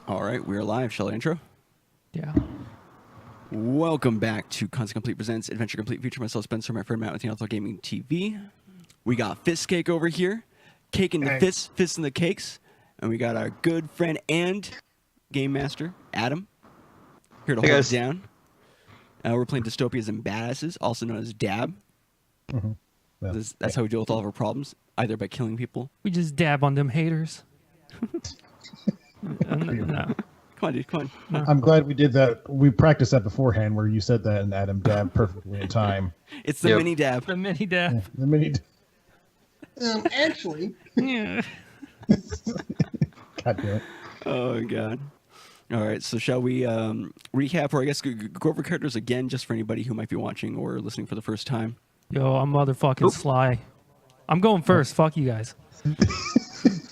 All right, we're live. Shall I intro? Yeah. Welcome back to Content Complete Presents Adventure Complete, featuring myself, Spencer, my friend Matt with Neanderthal Gaming TV. We got Fist Cake over here, cake in the fists, fists in the cakes, and we got our good friend and game master Adam here to hold it down. We're playing Dystopias and Badasses, also known as D.A.B. Mm-hmm. Yeah. That's how we deal with all of our problems, either by killing people. We just dab on them haters. No. Come on, dude. Come on. I'm glad we did that. We practiced that beforehand, where you said that and Adam dabbed perfectly in time. It's the mini dab. The mini dab. Yeah, the mini. Actually. Yeah. God damn it. Oh god. All right, so shall we recap, or I guess go over characters again, just for anybody who might be watching or listening for the first time? Yo, I'm motherfucking Sly. I'm going first. Fuck you guys.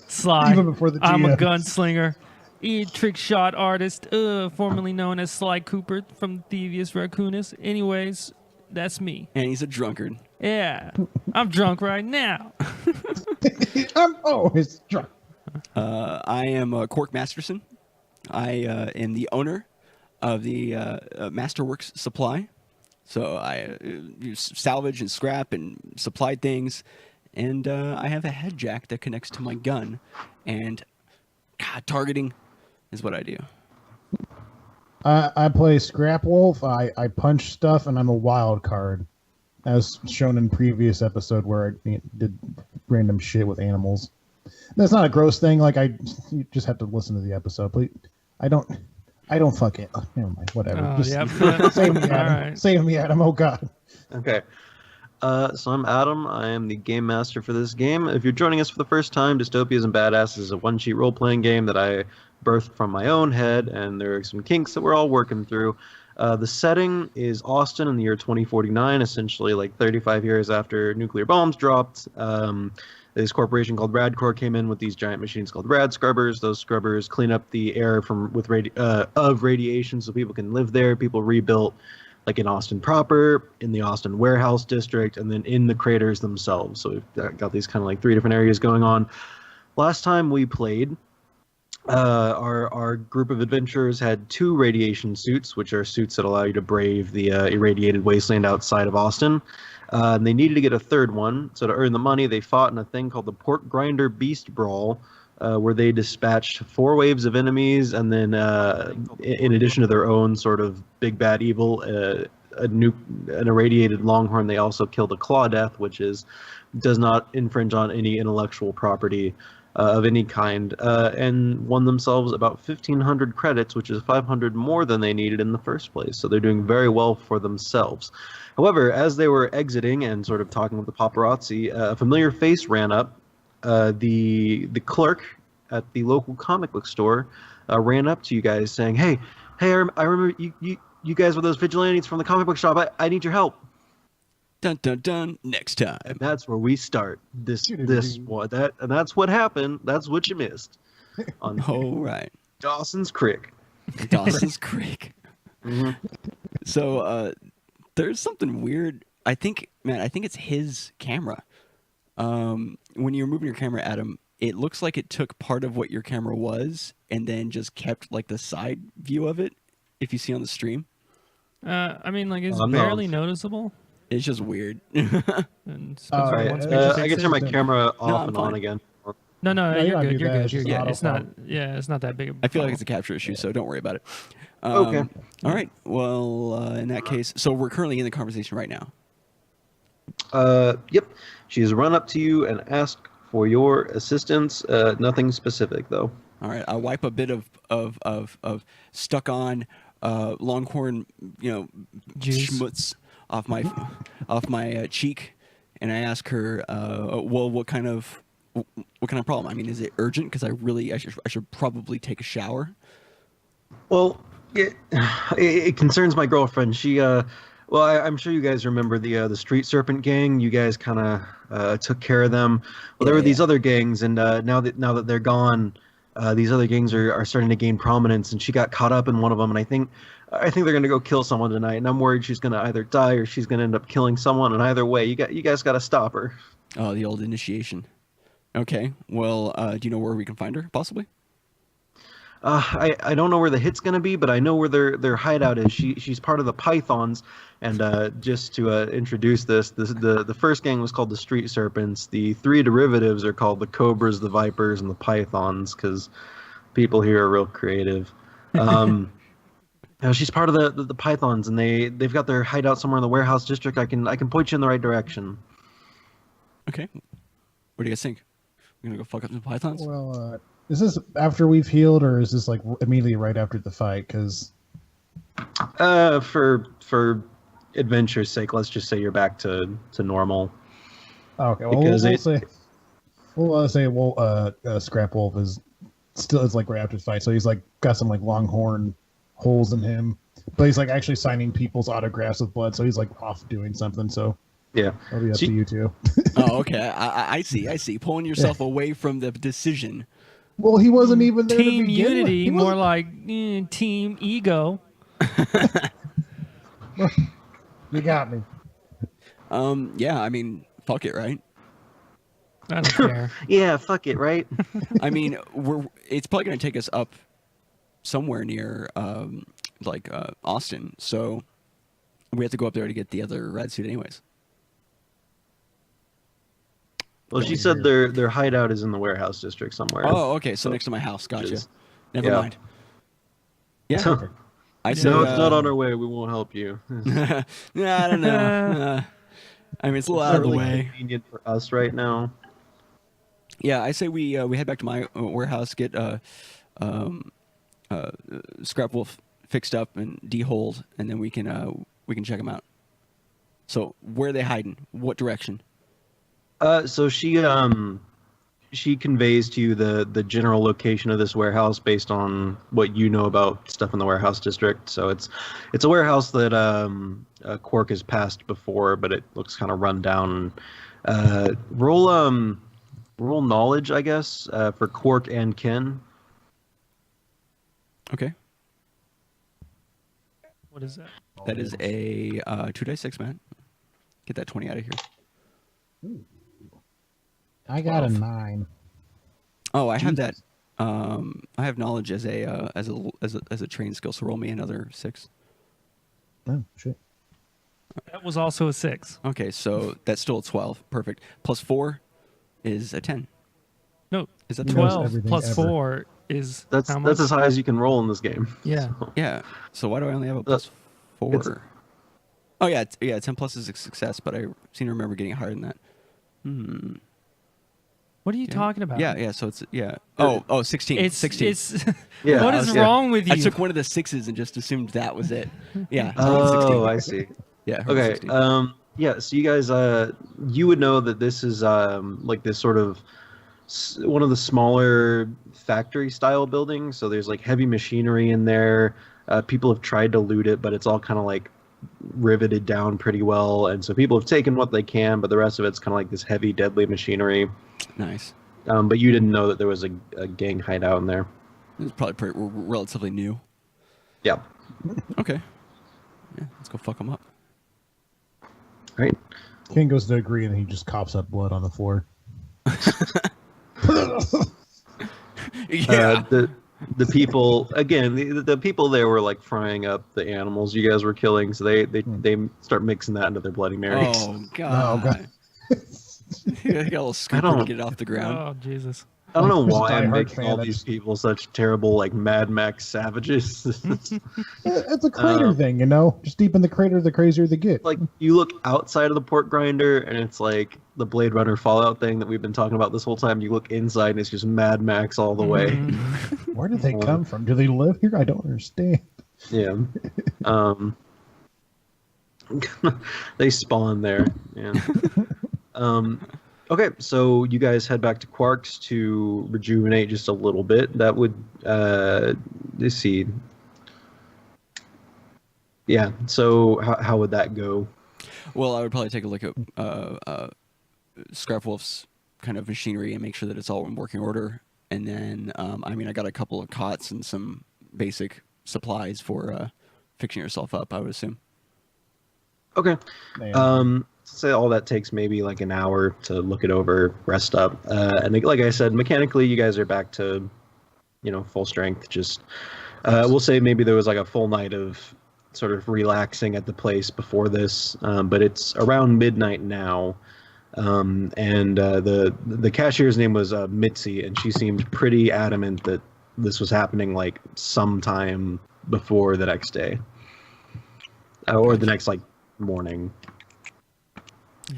Sly. Even before the I'm a GM. gunslinger. Trick shot artist, formerly known as Sly Cooper from Thievius Raccoonus. Anyways, that's me. And he's a drunkard. Yeah. I'm drunk right now. I'm always drunk. I am Cork Masterson. I am the owner of the Masterworks Supply. So I use salvage and scrap and supply things. And I have a head jack that connects to my gun. And God, targeting is what I do. I play Scrap Wolf. I punch stuff, and I'm a wild card, as shown in previous episode where I did random shit with animals. That's not a gross thing. Like you just have to listen to the episode. But I don't fuck it. Oh, never mind. Whatever. Oh, Just yep. save me, Adam. All right. Save me, Adam. Oh God. Okay. So I'm Adam. I am the game master for this game. If you're joining us for the first time, Dystopias and Badasses is a one-sheet role-playing game that I birthed from my own head, and there are some kinks that we're all working through. The setting is Austin in the year 2049, essentially like 35 years after nuclear bombs dropped. This corporation called Radcorp came in with these giant machines called rad scrubbers. Those scrubbers clean up the air of radiation so people can live there. People rebuilt like in Austin proper, in the Austin warehouse district, and then in the craters themselves. So we've got these kind of like three different areas going on. Last time we played, our group of adventurers had 2 radiation suits, which are suits that allow you to brave the irradiated wasteland outside of Austin. And they needed to get a third one, so to earn the money, they fought in a thing called the Pork Grindr Beast Brawl, where they dispatched 4 waves of enemies, and then in addition to their own sort of big bad evil, an irradiated longhorn, they also killed a claw death, which does not infringe on any intellectual property of any kind, and won themselves about 1,500 credits, which is 500 more than they needed in the first place. So they're doing very well for themselves. However, as they were exiting and sort of talking with the paparazzi, a familiar face ran up. The clerk at the local comic book store ran up to you guys saying, "Hey, I remember you guys were those vigilantes from the comic book shop. I need your help." Dun dun dun. Next time. And that's where we start. This one. And that's what happened. That's what you missed. On All right. Dawson's Creek. Dawson's Creek. Mm-hmm. So there's something weird. I think it's his camera. When you're moving your camera, Adam, it looks like it took part of what your camera was and then just kept like the side view of it. If you see on the stream, I mean, like, it's barely noticeable. it's just weird. And All right, wants me to I fix can it. turn my camera off I'm and fine. on again. No, No, you you're don't good. do You're that. good. It's You're just good. It's not. auto-phone. Yeah, it's not that big. I feel like it's a capture issue, so don't worry about it. Okay. All right. Well, in that case, so we're currently in the conversation right now. Yep. She has run up to you and asked for your assistance. Nothing specific though. All right. I wipe a bit of stuck on longhorn, Juice. schmutz off my cheek, and I ask her, well, what kind of problem? I mean, is it urgent? Because I should probably take a shower. Well, it concerns my girlfriend. She, I'm sure you guys remember the Street Serpent gang. You guys kind of took care of them. Well, there were these other gangs, and now that they're gone, these other gangs are starting to gain prominence. And she got caught up in one of them, and I think they're gonna go kill someone tonight. And I'm worried she's gonna either die or she's gonna end up killing someone. And either way, you guys got to stop her. Oh, the old initiation. Okay. Well, do you know where we can find her, possibly? I don't know where the hit's gonna be, but I know where their hideout is. She's part of the Pythons, and just to introduce the first gang was called the Street Serpents. The three derivatives are called the Cobras, the Vipers, and the Pythons, because people here are real creative. She's part of the Pythons, and they've got their hideout somewhere in the warehouse district. I can point you in the right direction. Okay. What do you guys think? We're gonna go fuck up some pythons? Well, is this after we've healed, or is this like immediately right after the fight? Because for adventure's sake, let's just say you're back to normal. okay, well, Because we'll say Scrap Wolf is like right after the fight, so he's like got some like longhorn holes in him, but he's like actually signing people's autographs with blood, so he's like off doing something. So yeah, that'll be up to you two. Oh, okay. I see. Pulling yourself away from the decision. Well, he wasn't even there Team to begin with. unity, He more wasn't- like team ego. You got me. Yeah. I mean, fuck it, right? I don't care. yeah, fuck it, right? I mean, it's probably gonna take us up somewhere near Austin, so we have to go up there to get the other rad-suit anyways. Well, she said their hideout is in the warehouse district somewhere. Oh, okay. So next to my house. Gotcha. Just- Never yeah. mind. Yeah. I say, No, it's not on our way. We won't help you. Nah, I don't know. I mean, it's a little out of the Really way. convenient for us right now. Yeah, I say we head back to my warehouse, get Scrap Wolf fixed up and de-holed, and then we can check them out. So where are they hiding? What direction? So she conveys to you the general location of this warehouse based on what you know about stuff in the warehouse district. So it's a warehouse that Quark has passed before, but it looks kind of run down. Roll knowledge, I guess, for Quark and Ken. Okay. What is that? That is a 2d6, man. Get that 20 out of here. I got a 12. 9. Oh, I have that. I have knowledge as a trained skill. So roll me another 6. Oh shit. That was also a 6. Okay, so that's still a 12. Perfect. Plus 4 is a 10. No, Is that He knows 12 everything plus ever. 4 is That's how much? as high as you can roll in this game. Yeah. Yeah. So why do I only have a plus 4? Oh yeah, 10 plus is a success, but I seem to remember getting higher than that. What are you talking about? Yeah. So it's Oh, 16. It's 16. It's Yeah, what is yeah. wrong with you? I took one of the 6s and just assumed that was it. Yeah. Oh, 16. I see. Yeah. I heard Okay. 16. Yeah. So you guys, you would know that this is like this sort of one of the smaller factory-style buildings. So there's like heavy machinery in there. People have tried to loot it, but it's all kind of like riveted down pretty well, and so people have taken what they can, but the rest of it's kind of like this heavy, deadly machinery. Nice. But you didn't know that there was a gang hideout in there. It's probably relatively new. Yeah. Okay. Yeah. Let's go fuck them up. Right. King goes to agree, and he just coughs up blood on the floor. Yeah. The people again. The people there were like frying up the animals you guys were killing, so they start mixing that into their Bloody Marys. Oh god. Oh, God. I got a little scooper to get it off the ground. Oh Jesus. I don't know Just a why I'm diehard making fan, all I these just- people such terrible like Mad Max savages. It's a crater thing, you know. Just deep in the crater, the crazier they get. Like you look outside of the Pork Grinder and it's like the Blade Runner Fallout thing that we've been talking about this whole time. You look inside and it's just Mad Max all the way. Where did they come from? Do they live here? I don't understand. Yeah. They spawn there. Yeah. Okay, so you guys head back to Quark's to rejuvenate just a little bit. That would let's see. Yeah. So how would that go? Well, I would probably take a look at Scrap Wolf's kind of machinery and make sure that it's all in working order. And then, I got a couple of cots and some basic supplies for fixing yourself up, I would assume. Okay. Man. Say all that takes maybe like an hour to look it over, rest up, and like I said, mechanically you guys are back to full strength. Just we'll say maybe there was like a full night of sort of relaxing at the place before this, but it's around midnight now. And the cashier's name was Mitzi, and she seemed pretty adamant that this was happening like sometime before the next day, or the next like morning.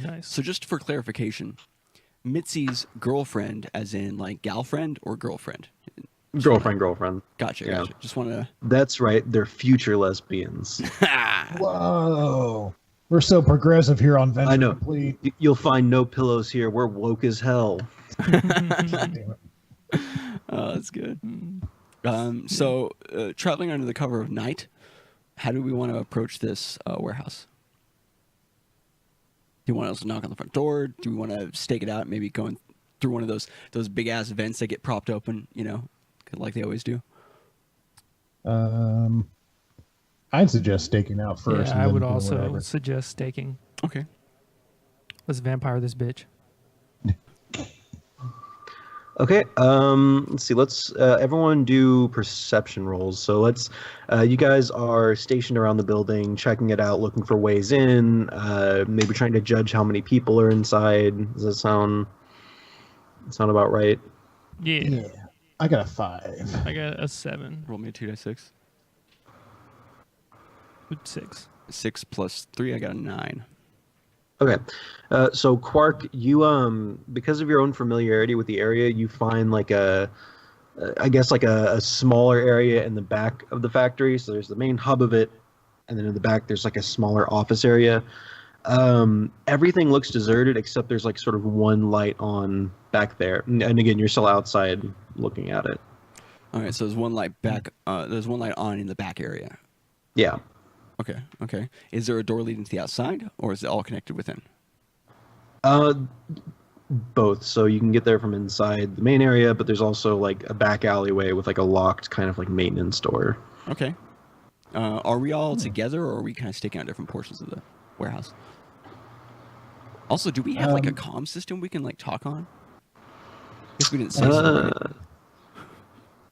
Nice. So just for clarification, Mitzi's girlfriend, as in like gal friend or girlfriend? Girlfriend. Gotcha. Yeah. Gotcha. Just want to. That's right. They're future lesbians. Whoa. We're so progressive here on Venture I know. Complete. You'll find no pillows here. We're woke as hell. Damn it. Oh, that's good. So traveling under the cover of night, how do we want to approach this warehouse? Do you want us to knock on the front door? Do we want to stake it out? Maybe going through one of those big ass vents that get propped open, like they always do. I'd suggest staking out first. Yeah, and I then would do also whatever. suggest staking. Okay. Let's vampire this bitch. Okay, let's see. Let's everyone do perception rolls. So let's. You guys are stationed around the building, checking it out, looking for ways in. Maybe trying to judge how many people are inside. Does that sound about right? Yeah. I got a 5. I got a 7. Roll me a 2d6. 6. 6 plus 3, I got a 9. Okay, so Quark, you because of your own familiarity with the area, you find like I guess like a smaller area in the back of the factory. So there's the main hub of it, and then in the back there's like a smaller office area. Everything looks deserted except there's like sort of one light on back there, and again you're still outside looking at it. All right, so there's one light back. There's one light on in the back area. Yeah. Okay. Is there a door leading to the outside, or is it all connected within? Both. So you can get there from inside the main area, but there's also like a back alleyway with like a locked kind of like maintenance door. Okay. Are we all together, or are we kind of staking out different portions of the warehouse? Also, do we have like a comm system we can like talk on? I guess we didn't say so. Right?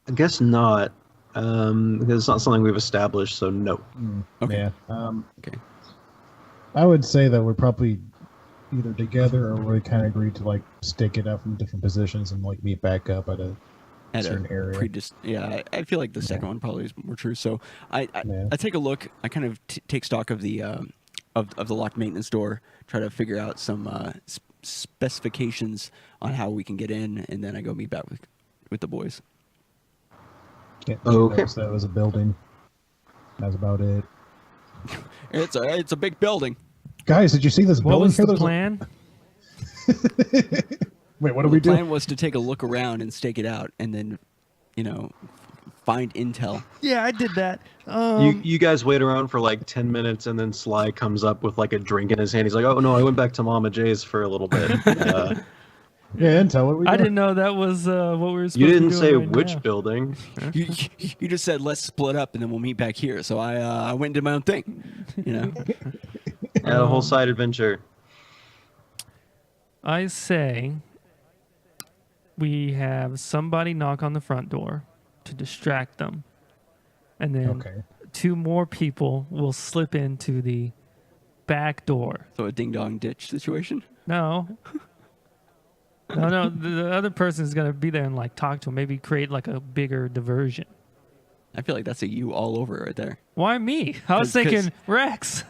I guess not. Because it's not something we've established, so no. Okay. Yeah. Okay. I would say that we're probably either together or we kind of agreed to like stick it out from different positions and like meet back up at a certain area. I feel like the second one probably is more true. So I take a look. I kind of take stock of the locked maintenance door, try to figure out some specifications on how we can get in, and then I go meet back with the boys. Okay. That was a building. That's about it. It's a big building. Guys, did you see this What building was here? the There's a- plan? Wait, what do we The do? plan was to take a look around and stake it out, and then, find intel. Yeah, I did that. You guys wait around for like 10 minutes, and then Sly comes up with like a drink in his hand. He's like, "Oh no, I went back to Mama J's for a little bit." Yeah, intel. What we I doing? didn't know that was what we were supposed You to didn't be say doing right which now. building. You just said let's split up and then we'll meet back here. So I went and did my own thing. Had a whole side adventure. I say we have somebody knock on the front door to distract them. And then Okay. 2 more people will slip into the back door. So a ding dong ditch situation. No. No, the other person is going to be there and like talk to him, maybe create like a bigger diversion. I feel like that's a you all over right there. Why me? I was 'Cause- thinking Rex.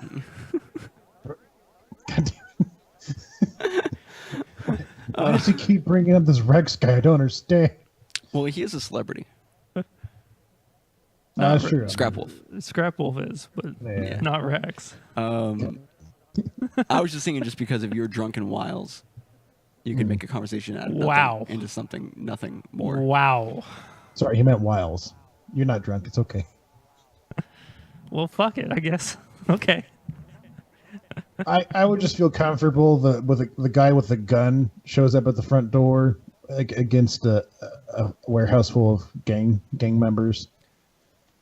Why does he keep bringing up this Rex guy? I don't understand. Well, he is a celebrity. That's true. Scrap Wolf. Scrap Wolf is, but Yeah. not Rex. I was just thinking, just because of your drunken wiles, you could make a conversation out of nothing Wow. into something nothing more. Wow. Sorry, he meant Wiles. You're not drunk. It's okay. Well, fuck it, I guess. Okay. I would just feel comfortable with the guy with the gun shows up at the front door against a warehouse full of gang members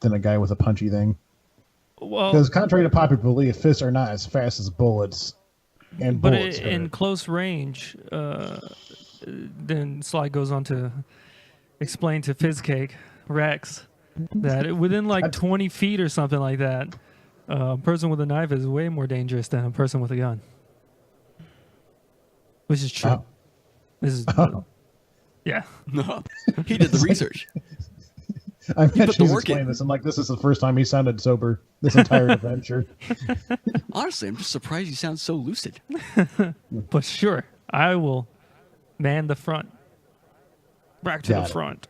than a guy with a punchy thing. Well, Because contrary to popular belief, fists are not as fast as bullets, and but bullets in hurt. close range, then Sly goes on to explain to Fizzcake Rex, that within like 20 feet or something like that, a person with a knife is way more dangerous than a person with a gun. Which is true. Oh. This is, yeah. No, he did the research. I bet put the she's work in. explaining this. I'm like, this is the first time he sounded sober this entire adventure. Honestly, I'm just surprised you sound so lucid. But sure, I will man the front. Back to Got the it. front.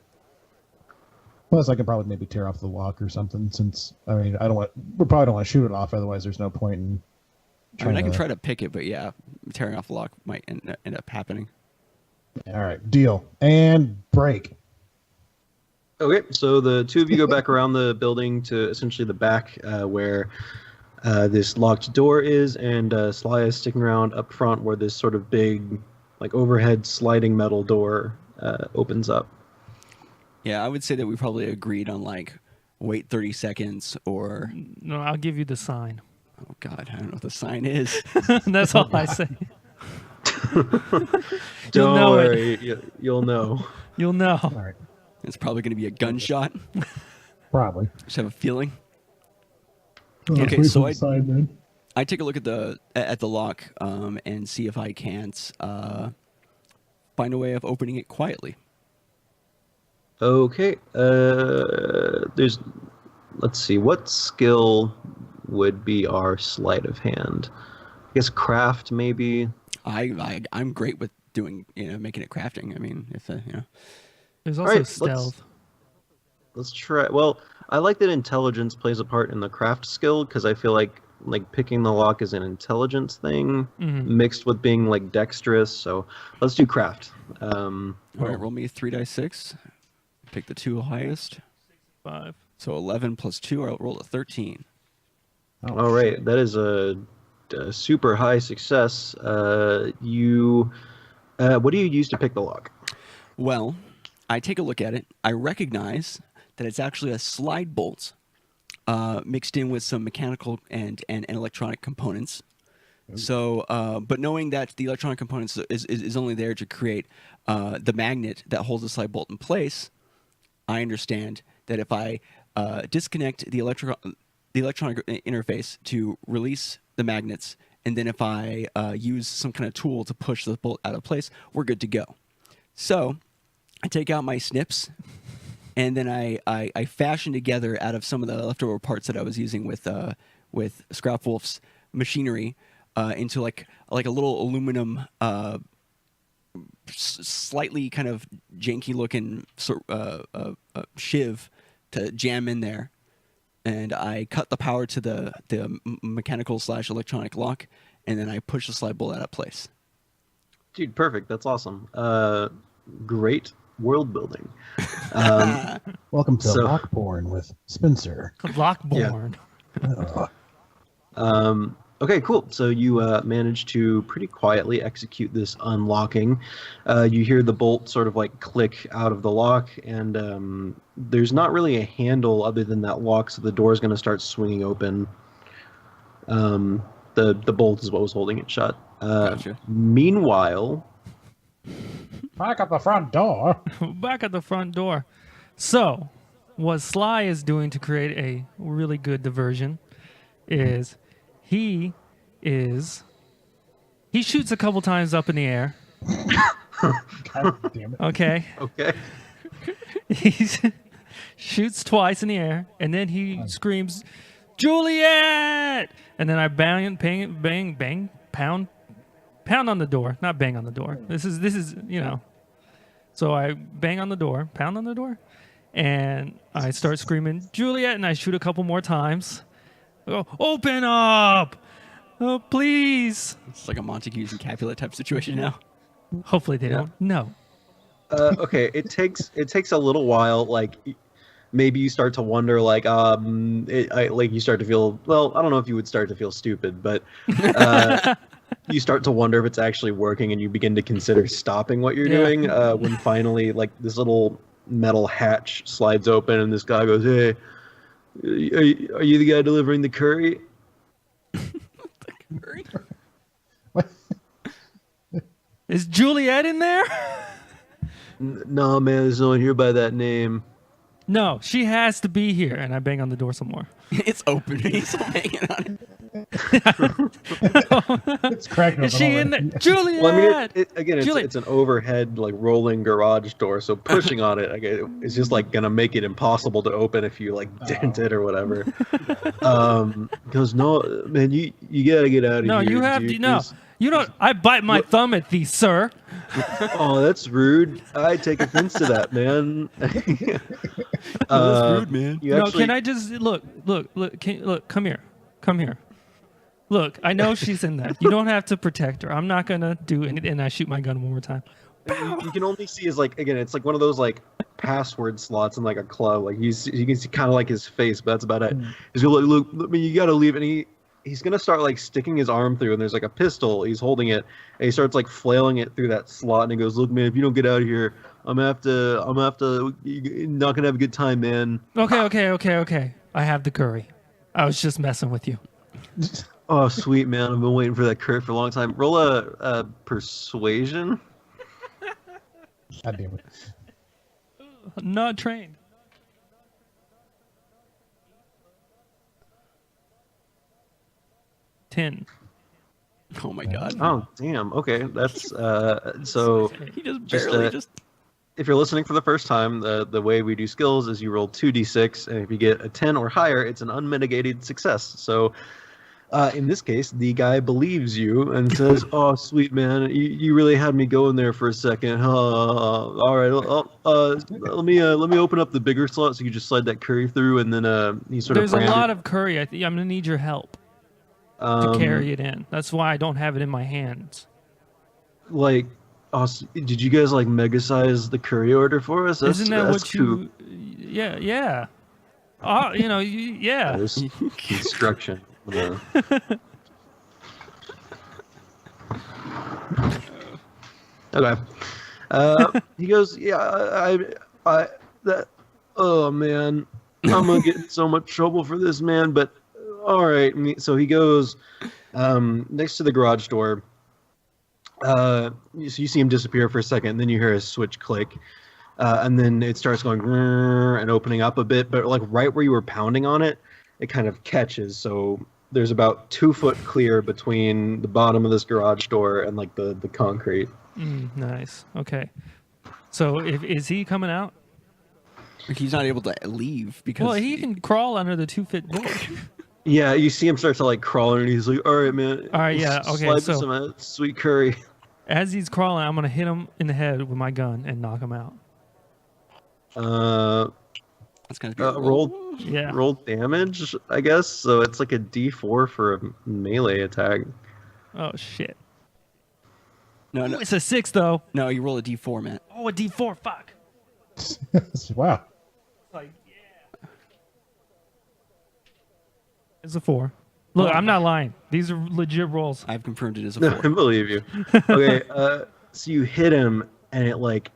Plus, I could probably maybe tear off the lock or something. Since I mean, we probably don't want to shoot it off. Otherwise, there's no point in. I mean, I can try to pick it, but yeah, tearing off the lock might end up happening. All right, deal and break. Okay, so the two of you go back around the building to essentially the back where this locked door is, and Sly is sticking around up front where this sort of big, like overhead sliding metal door opens up. Yeah, I would say that we probably agreed on like wait 30 seconds or No, I'll give you the sign. oh god, I don't know what the sign is. That's all I say. Don't know it. worry, you'll know. You'll know. All right, It's probably going to be a gunshot. probably. Just have a feeling. Oh, Okay, please so don't decide then. I take a look at the lock and see if I can't find a way of opening it quietly. Okay, let's see, what skill would be our sleight of hand? I guess craft, maybe. I'm great with doing making it crafting. I mean, if There's also Alright, stealth. Let's try. Well, I like that intelligence plays a part in the craft skill because I feel like picking the lock is an intelligence thing mixed with being like dexterous. So let's do craft. all right, roll me 3d6. Pick the two highest. 5. So 11 plus 2, I'll roll a 13. Oh, All right, shit. that is a super high success. What do you use to pick the lock? Well, I take a look at it. I recognize that it's actually a slide bolt mixed in with some mechanical and electronic components. So, but knowing that the electronic components is only there to create the magnet that holds the slide bolt in place, I understand that if I disconnect the electronic interface to release the magnets, and then if I use some kind of tool to push the bolt out of place, we're good to go. So I take out my snips, and then I fashion together out of some of the leftover parts that I was using with Scrapwolf's machinery into like a little aluminum, slightly kind of janky looking shiv to jam in there. And I cut the power to the mechanical / electronic lock, and then I push the slide bolt out of place. Dude, perfect. That's awesome. Great world building. Welcome to So- Lockborn with Spencer. Lockborn. Okay, cool. So you managed to pretty quietly execute this unlocking. You hear the bolt sort of like click out of the lock, and there's not really a handle other than that lock, so the door is going to start swinging open. The bolt is what was holding it shut. Gotcha. Meanwhile, Back at the front door. Back at the front door. So, what Sly is doing to create a really good diversion is he shoots a couple times up in the air. God damn it. Okay. okay. He shoots twice in the air, and then he screams, "Juliet!" And then I bang, pound on the door. Not bang on the door. This is So I bang on the door, pound on the door, and I start screaming, "Juliet!" And I shoot a couple more times. I go, "Open up! Oh, please!" It's like a Montagues and Capulet type situation now. Hopefully they don't know. Okay, it takes a little while. Like maybe you start to wonder, like you start to feel. Well, I don't know if you would start to feel stupid, but you start to wonder if it's actually working, and you begin to consider stopping what you're doing. When finally, like this little metal hatch slides open, and this guy goes, "Hey, are you the guy delivering the curry?" What? Is Juliet in there? No, man, there's no one here by that name. No, she has to be here. And I bang on the door some more. It's open. He's still hanging on it. It's cracked open Is she in already. there? Juliet! Well, I mean, again, Juliet. it's an overhead like rolling garage door, so pushing on it, it's just like gonna make it impossible to open if you like dent it or whatever. Because no, man, you gotta get out of No, here. you have dude. to. No, you don't. I bite my thumb at thee, sir. Oh, that's rude. I take offense to that, man. That's rude, man. You No, actually, can I just look? Come here. Come here. Look, I know she's in that. You don't have to protect her. I'm not gonna do anything. And I shoot my gun one more time. you can only see is like again, it's like one of those like password slots in like a club. Like you can see kind of like his face, but that's about it. He's gonna look. I mean, you gotta leave, and he's gonna start like sticking his arm through, and there's like a pistol. He's holding it, and he starts like flailing it through that slot, and he goes, "Look, man, if you don't get out of here, I'm gonna have to. You're not gonna have a good time, man." Okay. I have the curry. I was just messing with you. Oh, sweet man, I've been waiting for that curve for a long time. Roll a persuasion. God damn it. Not trained. $10. Oh my god. Oh, damn. Okay, that's so. He just Just, barely uh, just. If you're listening for the first time, the way we do skills is you roll 2d6, and if you get a 10 or higher, it's an unmitigated success. So, in this case, the guy believes you and says, "Oh, sweet man, you really had me going there for a second. All right, let me open up the bigger slot so you just slide that curry through, and then he sort There's of a lot of curry. I'm gonna need your help to carry it in. That's why I don't have it in my hands. like." Oh, did you guys like mega size the curry order for us? Isn't that that's what cool. you? Yeah. Oh, yeah. There's construction. Okay. He goes, yeah, that. Oh man, I'm gonna get in so much trouble for this, man. But all right. So he goes next to the garage door. So you see him disappear for a second, and then you hear a switch click, and then it starts going and opening up a bit. But like right where you were pounding on it, it kind of catches. So there's about 2 foot clear between the bottom of this garage door and like the concrete. Nice. Okay. So is he coming out? He's not able to leave because. Well, he can crawl under the 2-foot door. Yeah, you see him start to like crawl, and he's like, "All right, man. All right, yeah, okay, slide so- some sweet curry." As he's crawling, I'm gonna hit him in the head with my gun and knock him out. That's kind of Roll Yeah. roll damage, I guess. So it's like a D4 for a melee attack. Oh shit. No, Ooh, no, it's a 6 though. no. You roll a d4, Matt. Oh, a D4. Fuck. Wow. Like yeah. It's a 4. Look, I'm not lying. These are legit rolls. I've confirmed it as a No, I 4. believe you. Okay, so you hit him, and it like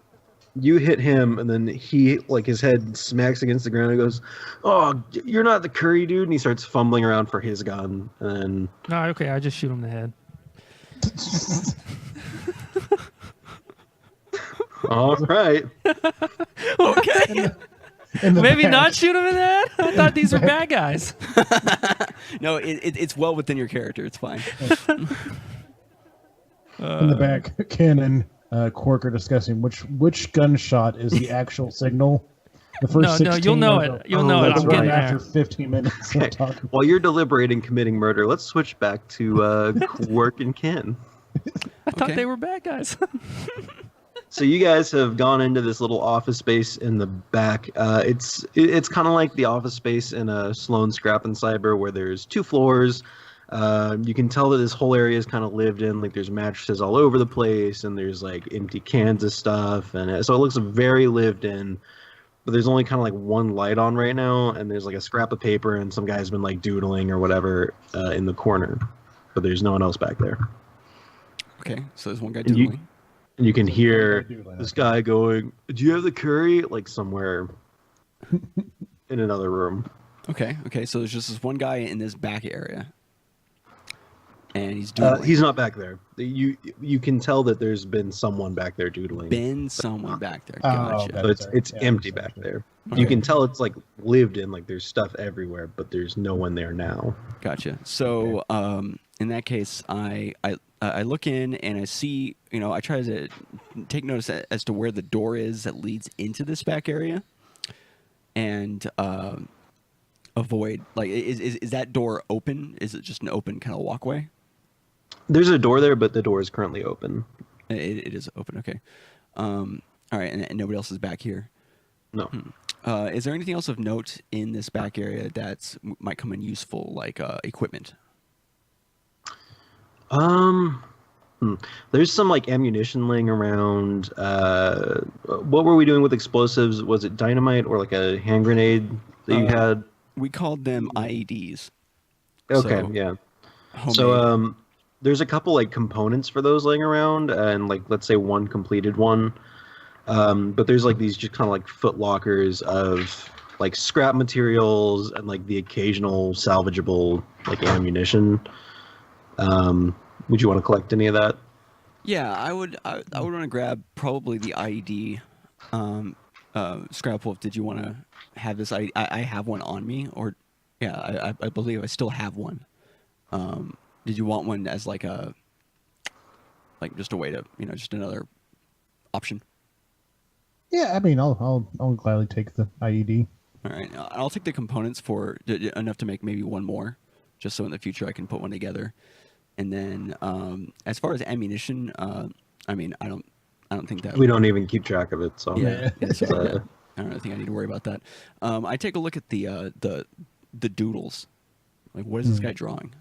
you hit him, and then he like his head smacks against the ground and goes, "Oh, you're not the curry dude," and he starts fumbling around for his gun, and No, okay, I just shoot him in the head. all right. Okay. In the Maybe back. not shoot him in the head? I thought these were bad guys. No, it's well within your character. It's fine. In the back, Ken and Quark are discussing which gunshot is the actual signal. The first No, 16 you'll know are it. You'll know it. that's I'm the getting one after there. 15 minutes Okay. of talking. While you're deliberating committing murder, let's switch back to Quark and Ken. I thought Okay. they were bad guys. So you guys have gone into this little office space in the back. It's kind of like the office space in a Sloan Scrap and Cyber, where there's 2 floors. You can tell that this whole area is kind of lived in. Like there's mattresses all over the place, and there's like empty cans of stuff, and so it looks very lived in. But there's only kind of like one light on right now, and there's like a scrap of paper, and some guy's been like doodling or whatever in the corner. But there's no one else back there. Okay, so there's one guy And you- doodling. And you can hear Doodling. this guy going, "Do you have the curry?" Like somewhere in another room. Okay, so there's just this one guy in this back area. and he's doodling. He's not back there. You can tell that there's been someone back there doodling. Been someone back there. Oh, Gotcha. okay. So it's empty back there. You can tell it's like lived in, like there's stuff everywhere, but there's no one there now. Gotcha. So in that case, I look in and I see, I try to take notice as to where the door is that leads into this back area, and avoid, like, is that door open? Is it just an open kind of walkway? There's a door there, but the door is currently open. It is open. Okay. All right, and nobody else is back here. No. Is there anything else of note in this back area that might come in useful, like equipment? There's some like ammunition laying around. What were we doing with explosives? Was it dynamite or like a hand grenade that you had? We called them IEDs. Okay, So, yeah. Homemade. So there's a couple like components for those laying around, and like let's say one completed one. But there's like these just kind of like foot lockers of like scrap materials and like the occasional salvageable like ammunition. Would you want to collect any of that? Yeah, I would want to grab probably the IED. Scrap Wolf, did you want to have this? I have one on me, or yeah, I believe I still have one. Did you want one as like just a way to, just another option? Yeah, I mean, I'll gladly take the IED. All right, I'll take the components for enough to make maybe one more, just so in the future I can put one together. And then as far as ammunition, I mean, I don't think that We don't even keep track of it, so Yeah, so Uh, I don't think I need to worry about that. I take a look at the doodles. Like, what is this guy drawing?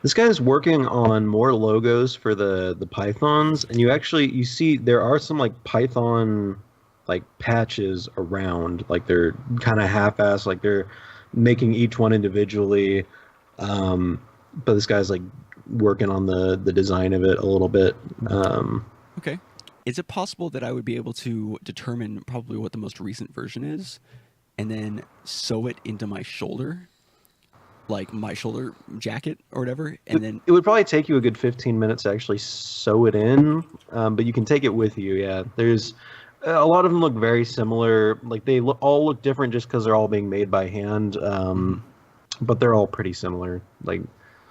This guy's working on more logos for the pythons, and you see there are some like python like patches around, like they're kind of half-assed, like they're making each one individually. But this guy's like working on the design of it a little bit. Okay. Is it possible that I would be able to determine probably what the most recent version is, and then sew it into my shoulder, like my shoulder jacket or whatever, and then It would probably take you a good 15 minutes to actually sew it in, but you can take it with you. Yeah, there's a lot of them look very similar. Like they all look different just because they're all being made by hand, but they're all pretty similar. Like,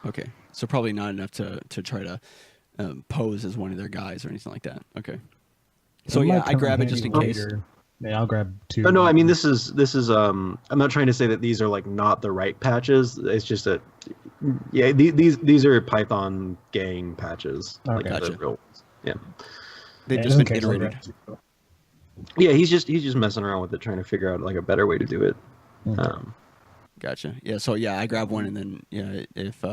okay, so probably not enough to try to pose as one of their guys or anything like that. Okay. So It yeah, might I come grab it in just in handy case. later. Yeah, I'll grab two. oh no, I mean this is I'm not trying to say that these are like not the right patches. It's just that yeah, these are Python gang patches. Okay. Like the Gotcha. real ones. Yeah. They've Yeah, just in been case I'll iterated. grab two. Yeah, he's just messing around with it, trying to figure out like a better way to do it. Gotcha. Yeah. So yeah, I grab one, and then if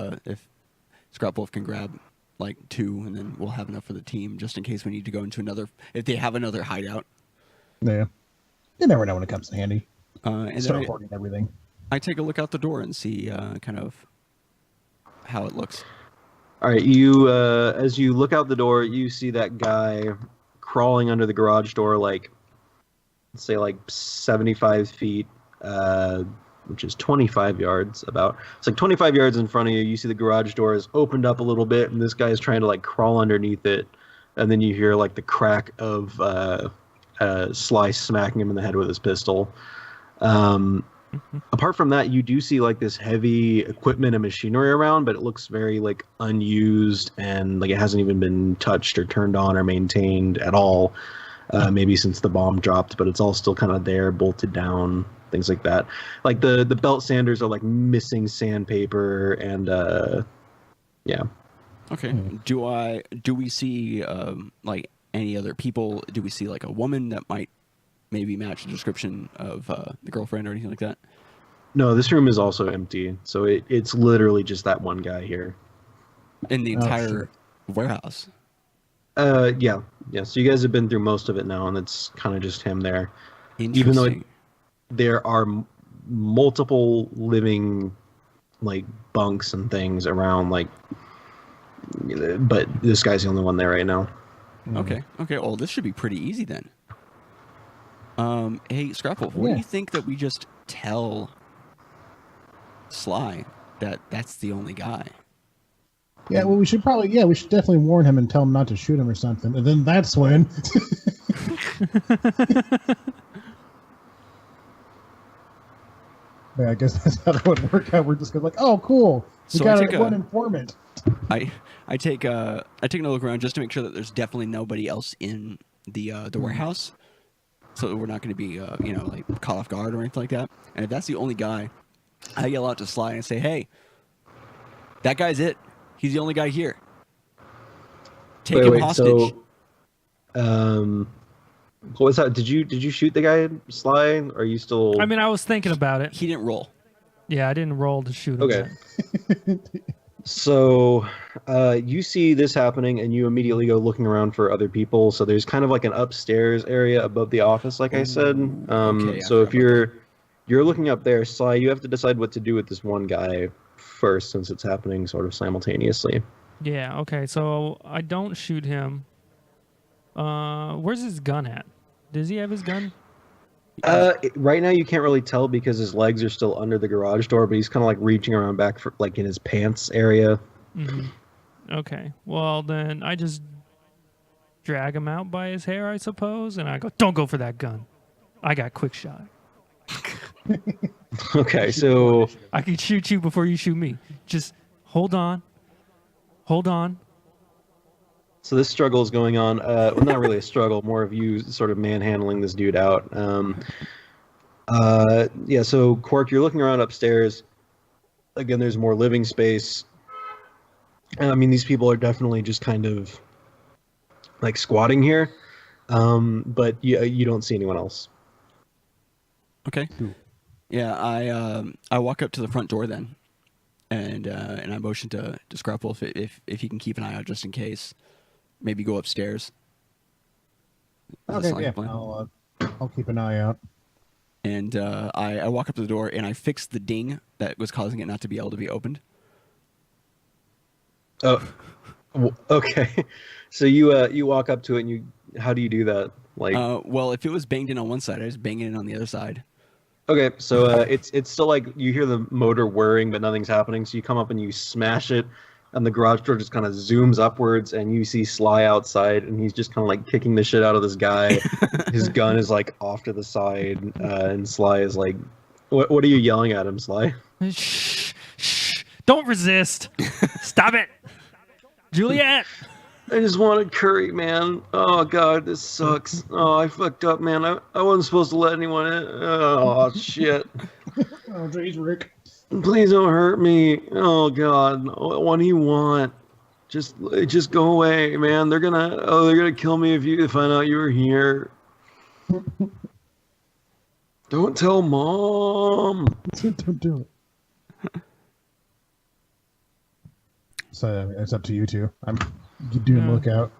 Scrap Wolf can grab like two, and then we'll have enough for the team just in case we need to go into another. If they have another hideout. Yeah. You never know when it comes in handy. And Start then hoarding everything. I take a look out the door and see kind of how it looks. All right, you as you look out the door, you see that guy crawling under the garage door, like let's say like 75 feet, which is 25 yards. About it's like 25 yards in front of you. You see the garage door is opened up a little bit, and this guy is trying to like crawl underneath it, and then you hear like the crack of Slice smacking him in the head with his pistol. Apart from that, you do see like this heavy equipment and machinery around, but it looks very like unused and like it hasn't even been touched or turned on or maintained at all. Maybe since the bomb dropped, but it's all still kind of there, bolted down, things like that. Like the belt sanders are like missing sandpaper and yeah. Okay. Do we see like any other people? Do we see like a woman that might maybe match the description of the girlfriend or anything like that? No, this room is also empty, so it's literally just that one guy here. In the entire sure. warehouse. Yeah. So you guys have been through most of it now, and it's kind of just him there. Even though Interesting. there are multiple living like bunks and things around, like, but this guy's the only one there right now. Okay. Well, this should be pretty easy then. Hey, Scrapple, what do Yeah. you think that we just tell Sly that that's the only guy? Yeah, well, we should definitely warn him and tell him not to shoot him or something. And then that's when. Yeah, I guess that's how that would work out. We're just gonna like, oh, cool. We got one informant. I take another look around just to make sure that there's definitely nobody else in the warehouse, so that we're not going to be like caught off guard or anything like that. And if that's the only guy, I yell out to Sly and say, "Hey, that guy's it. He's the only guy here. Take him hostage." So, what was that? Did you shoot the guy, Sly? Or are you still? I mean, I was thinking about it. He didn't roll. Yeah, I didn't roll to shoot him. Okay. So, you see this happening, and you immediately go looking around for other people. So there's kind of like an upstairs area above the office, like I said. Okay, so if you're looking up there, Sly, you have to decide what to do with this one guy first, since it's happening sort of simultaneously. Yeah. Okay. So I don't shoot him. Where's his gun at? Does he have his gun? Right now you can't really tell because his legs are still under the garage door, but he's kind of like reaching around back for like in his pants area. Mm-hmm. Okay. Well, then I just drag him out by his hair, I suppose, and I go, "Don't go for that gun. I got quick shot. Okay, so I can shoot you before you shoot me. Just hold on. Hold on." So this struggle is going on. Well, not really a struggle, more of you sort of manhandling this dude out. Yeah, so Quark, you're looking around upstairs. Again, there's more living space. I mean, these people are definitely just kind of like squatting here, but you don't see anyone else. Okay. Yeah, I walk up to the front door then, and I motion to Scrapple if he can keep an eye out just in case. Maybe go upstairs. Okay, yeah. I'll keep an eye out. And I walk up to the door and I fix the ding that was causing it not to be able to be opened. Oh, okay. So you walk up to it and how do you do that? Like, well, if it was banged in on one side, I just bang it in on the other side. Okay, so it's still like you hear the motor whirring, but nothing's happening. So you come up and you smash it, and the garage door just kind of zooms upwards, and you see Sly outside, and he's just kind of like kicking the shit out of this guy. His gun is like off to the side, and Sly is like, "What are you yelling at him, Sly?" Shh, shh! Don't resist. Stop it, Juliet. I just wanted curry, man. Oh god, this sucks. Oh, I fucked up, man. I wasn't supposed to let anyone in. Oh shit. Oh, geez, Rick. Please don't hurt me. Oh god. What do you want? Just go away, man. They're gonna kill me if you find out you were here. Don't tell mom. Don't do it. So it's up to you two. You do look out.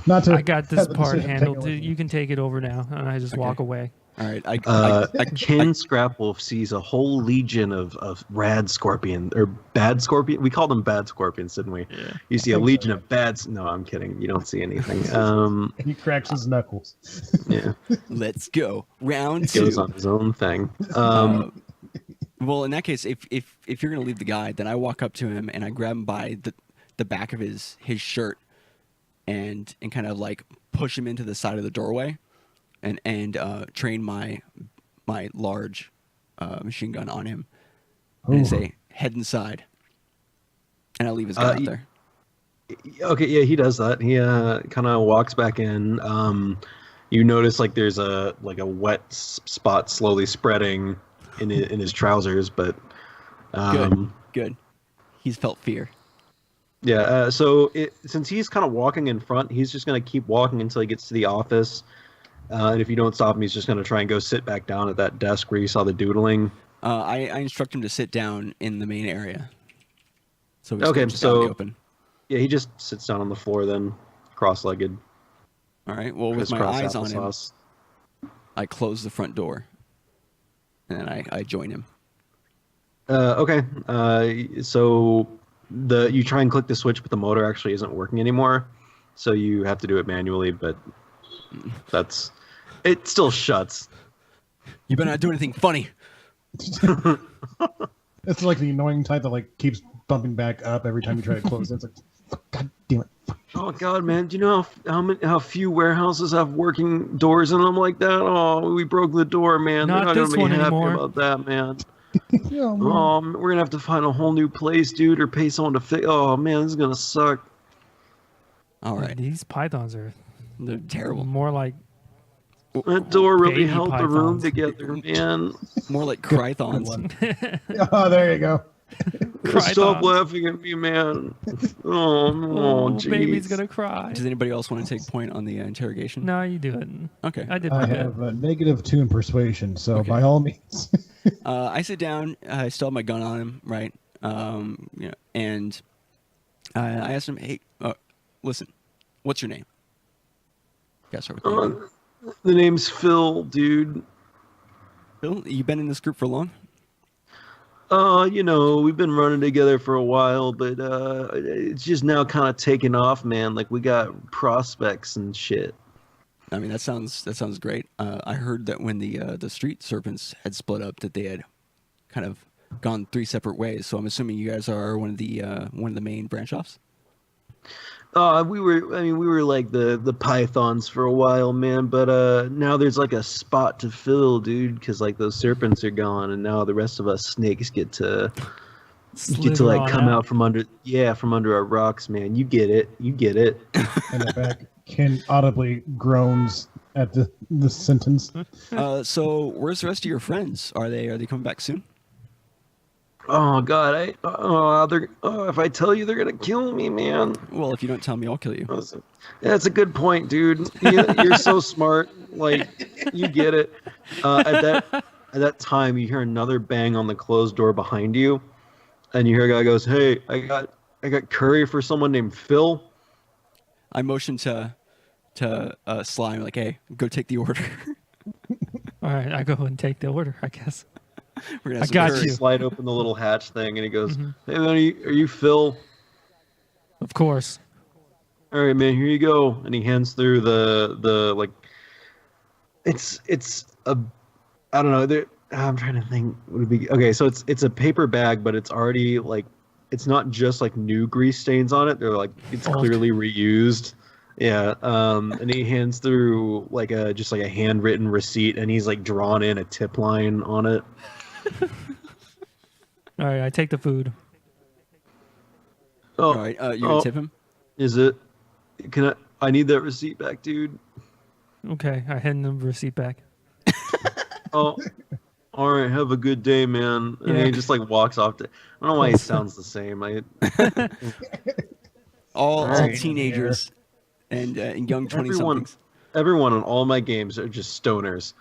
Not to. I got this part handled. You can take it over now, and I just walk away. All right. Ken Scrapwolf sees a whole legion of rad scorpion or bad scorpion. We called them bad scorpions, didn't we? Yeah. You see a legion of bad. No, I'm kidding. You don't see anything. He cracks his knuckles. Yeah. Let's go. Round He two. goes on his own thing. Well, in that case, if you're gonna leave the guy, then I walk up to him and I grab him by the back of his shirt, and kind of like push him into the side of the doorway, and train my large machine gun on him, and I say, "Head inside," and I leave his gun out there. Okay, yeah, he does that. He kind of walks back in. You notice like there's a wet spot slowly spreading in his trousers, but Good. He's felt fear. Yeah, so since he's kind of walking in front, he's just going to keep walking until he gets to the office. And if you don't stop him, he's just going to try and go sit back down at that desk where you saw the doodling. I instruct him to sit down in the main area. So open. Yeah, he just sits down on the floor then, cross-legged. All right. Well, with my eyes on him, I close the front door, and I join him. Okay. So you try and click the switch, but the motor actually isn't working anymore. So you have to do it manually, but it still shuts. You better not do anything funny. It's like the annoying type that like keeps bumping back up every time you try to close it. It's like, Oh God, man! Do you know how few warehouses have working doors in them like that? Oh, we broke the door, man. They're Not not gonna this be one happy anymore. about that, man. Oh, man. We're gonna have to find a whole new place, dude, or pay someone to fix. Oh man, this is gonna suck. All right. These pythons are They're terrible. more like That door really Baby held the room pythons. together, man. More like Good Chrythons. one. Oh, there you go. Stop Chrythons. laughing at me, man. Oh, jeez. Baby's gonna cry. Does anybody else want to take point on the interrogation? No, you do it. Okay. I did I my bit. have a -2 in persuasion, so Okay. by all means. I sit down. I still have my gun on him, right? And I asked him, "Hey, listen, what's your name?" Yeah, start with you. The name's Phil, dude. Phil, you been in this group for long? We've been running together for a while, but it's just now kind of taking off, man. Like we got prospects and shit. I mean, that sounds great. I heard that when the street serpents had split up, that they had kind of gone 3 separate ways. So I'm assuming you guys are one of the main branch offs. We were like the pythons for a while, man. But now there's like a spot to fill, dude, because like those serpents are gone, and now the rest of us snakes get to Slither like on come out from under our rocks, man. You get it. In the back, Ken audibly groans at the sentence. So where's the rest of your friends? Are they coming back soon? Oh God, if I tell you, they're gonna kill me, man. Well, if you don't tell me, I'll kill you. That's a good point, dude. You're so smart. Like, you get it. At that time, you hear another bang on the closed door behind you, and you hear a guy goes, "Hey, I got curry for someone named Phil." I motion to Slime, like, "Hey, go take the order." All right, I go and take the order, I guess. We're gonna I have some got curry. you. Slide open the little hatch thing, and he goes, "Hey, man, are you Phil?" Of course. All right, man, here you go. And he hands through the like. It's a, I don't know. I'm trying to think. Would it be okay? So it's a paper bag, but it's already like, it's not just like new grease stains on it. They're like, it's Old. clearly reused. Yeah. And he hands through like a handwritten receipt, and he's like drawn in a tip line on it. All right, I take the food. Oh, All right, you're gonna tip him. Is it? I need that receipt back, dude. Okay, I hand the receipt back. Oh, all right. Have a good day, man. And Yeah. he just like walks off. I don't know why he sounds the same. All Right. teenagers and young 20-somethings. Everyone on all my games are just stoners.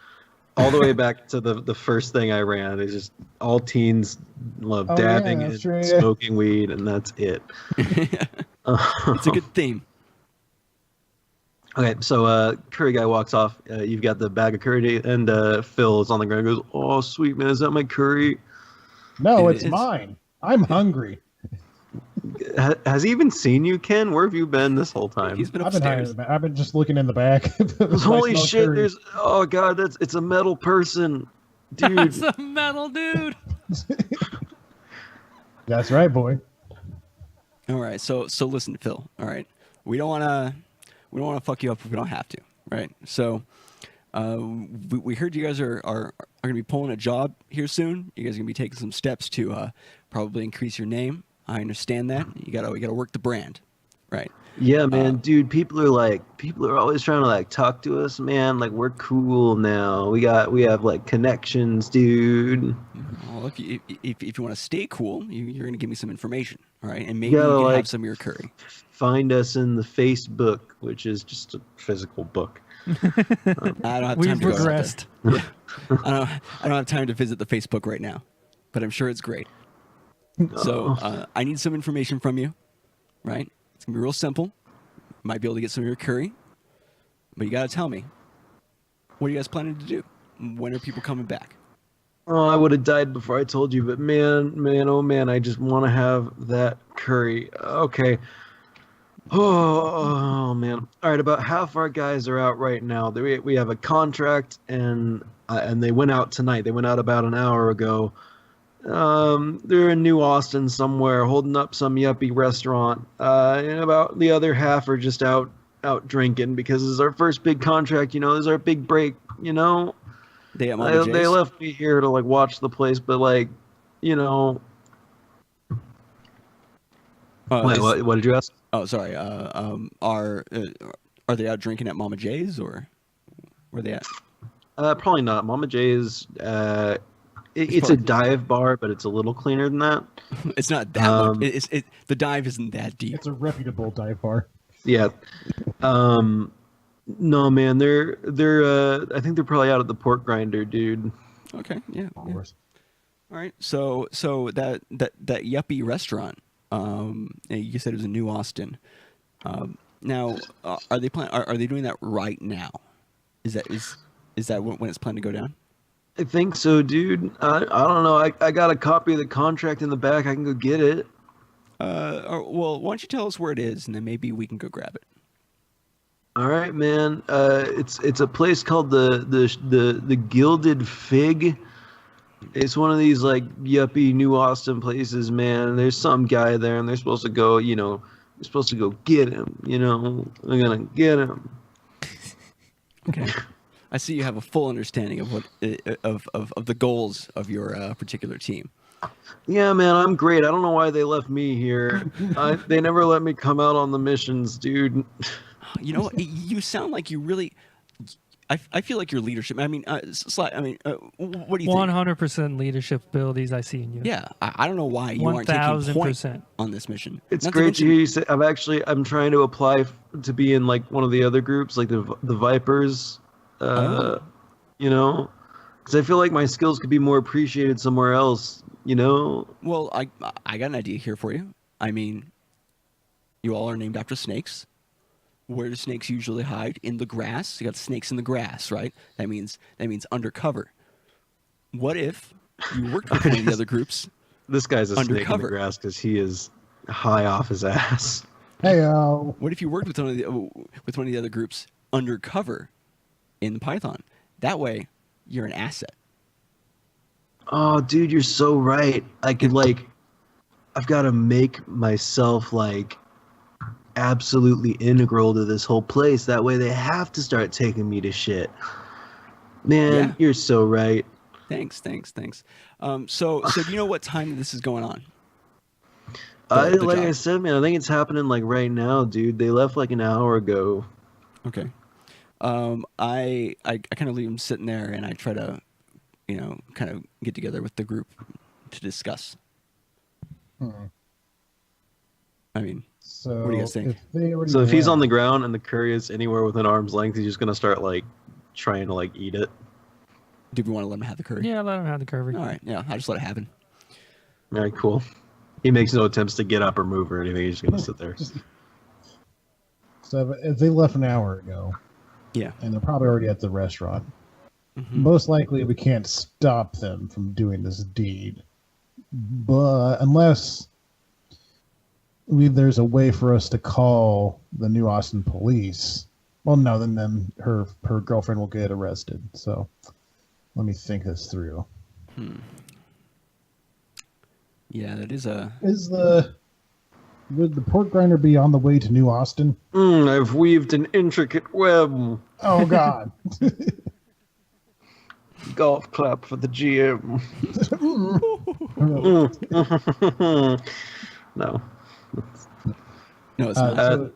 All the way back to the first thing I ran. It's just all teens love Oh, yeah, dabbing that's and right, yeah. smoking weed, and that's it. It's a good theme. Okay, so curry guy walks off. You've got the bag of curry, and Phil is on the ground. And goes, "Oh, sweet man, is that my curry?" No, It it's is. mine. I'm hungry. Has he even seen you, Ken? Where have you been this whole time? He's been I've been hiding in upstairs. the back. I've been just looking in the back. Holy I smell shit! curry. Oh god, it's a metal person, dude. That's a metal dude. That's right, boy. All right, so listen, Phil. All right, we don't wanna fuck you up if we don't have to, right? So, we heard you guys are gonna be pulling a job here soon. You guys are gonna be taking some steps to probably increase your name. I understand that. We gotta work the brand, right? Yeah, man, dude. People are always trying to like talk to us, man. Like we're cool now. We have like connections, dude. Well, if you want to stay cool, you're gonna give me some information, all right? And maybe you gotta, can like, have some of your curry. Find us in the Facebook, which is just a physical book. I don't have time We've to go out there. regressed. I don't have time to visit the Facebook right now, but I'm sure it's great. So I need some information from you, right? It's gonna be real simple. Might be able to get some of your curry, but you gotta tell me, what are you guys planning to do? When are people coming back? Oh, I would have died before I told you, but man, oh man, I just want to have that curry. Okay. Oh man. All right, about half our guys are out right now. We have a contract, and they went out tonight. They went out about an hour ago. They're in New Austin somewhere, holding up some yuppie restaurant. And about the other half are just out drinking because this is our first big contract. This is our big break. They at Mama They J's? left me here to like watch the place, but like, you know. Wait, what did you ask? Oh, sorry. Are they out drinking at Mama J's or where they at? Probably not. Mama J's. It's a dive bar, but it's a little cleaner than that. It's not that much. The dive isn't that deep. It's a reputable dive bar. Yeah. No, man. They're. I think they're probably out at the Pork Grindr, dude. Okay. Yeah. Of Yeah. course. All right. So that yuppie restaurant. You said it was in New Austin. Now, are they Are they doing that right now? Is that when it's planned to go down? I think so, dude. I don't know. I got a copy of the contract in the back. I can go get it. Well, why don't you tell us where it is, and then maybe we can go grab it. All right, man. It's a place called the Gilded Fig. It's one of these like yuppie New Austin places, man. There's some guy there, and they're supposed to go. They're supposed to go get him. They're gonna get him. Okay. I see you have a full understanding of what of the goals of your particular team. Yeah, man, I'm great. I don't know why they left me here. They never let me come out on the missions, dude. You sound like you really. I feel like your leadership. I mean, what do you think? 100% leadership abilities I see in you. Yeah, I don't know why you aren't taking point 1000%. on this mission. It's Not great to mention- hear you say. I'm trying to apply to be in like one of the other groups, like the Vipers. Because I feel like my skills could be more appreciated somewhere else. Well, I got an idea here for you. I mean, you all are named after snakes. Where do snakes usually hide? In the grass. You got snakes in the grass, right? That means undercover. What if you worked with one of the other groups? This guy's a snake in the Undercover. grass because he is high off his ass. Hey, What if you worked with one of the other groups undercover in the Python? That way, you're an asset. Oh, dude, you're so right. I've got to make myself like absolutely integral to this whole place. That way they have to start taking me to shit. Man, Yeah. you're so right. Thanks. So do you know what time this is going on? Like job. I said, man, I think it's happening like right now, dude. They left like an hour ago. Okay. I kind of leave them sitting there, and I try to, kind of get together with the group to discuss. I mean, so what do you guys think? If he's on the ground and the curry is anywhere within arm's length, he's just gonna start like trying to like eat it. Do we want to let him have the curry? Yeah, let him have the curry. All right. Yeah, I'll just let it happen. All right, cool. He makes no attempts to get up or move or anything. He's just gonna sit there. So if they left an hour ago, Yeah. and they're probably already at the restaurant, Mm-hmm. most likely we can't stop them from doing this deed. But unless there's a way for us to call the New Austin police, well, no, then her girlfriend will get arrested. So let me think this through. Yeah, that is a. Would the Pork Grinder be on the way to New Austin? I've weaved an intricate web. Oh God! Golf clap for the GM. No. No, it's not.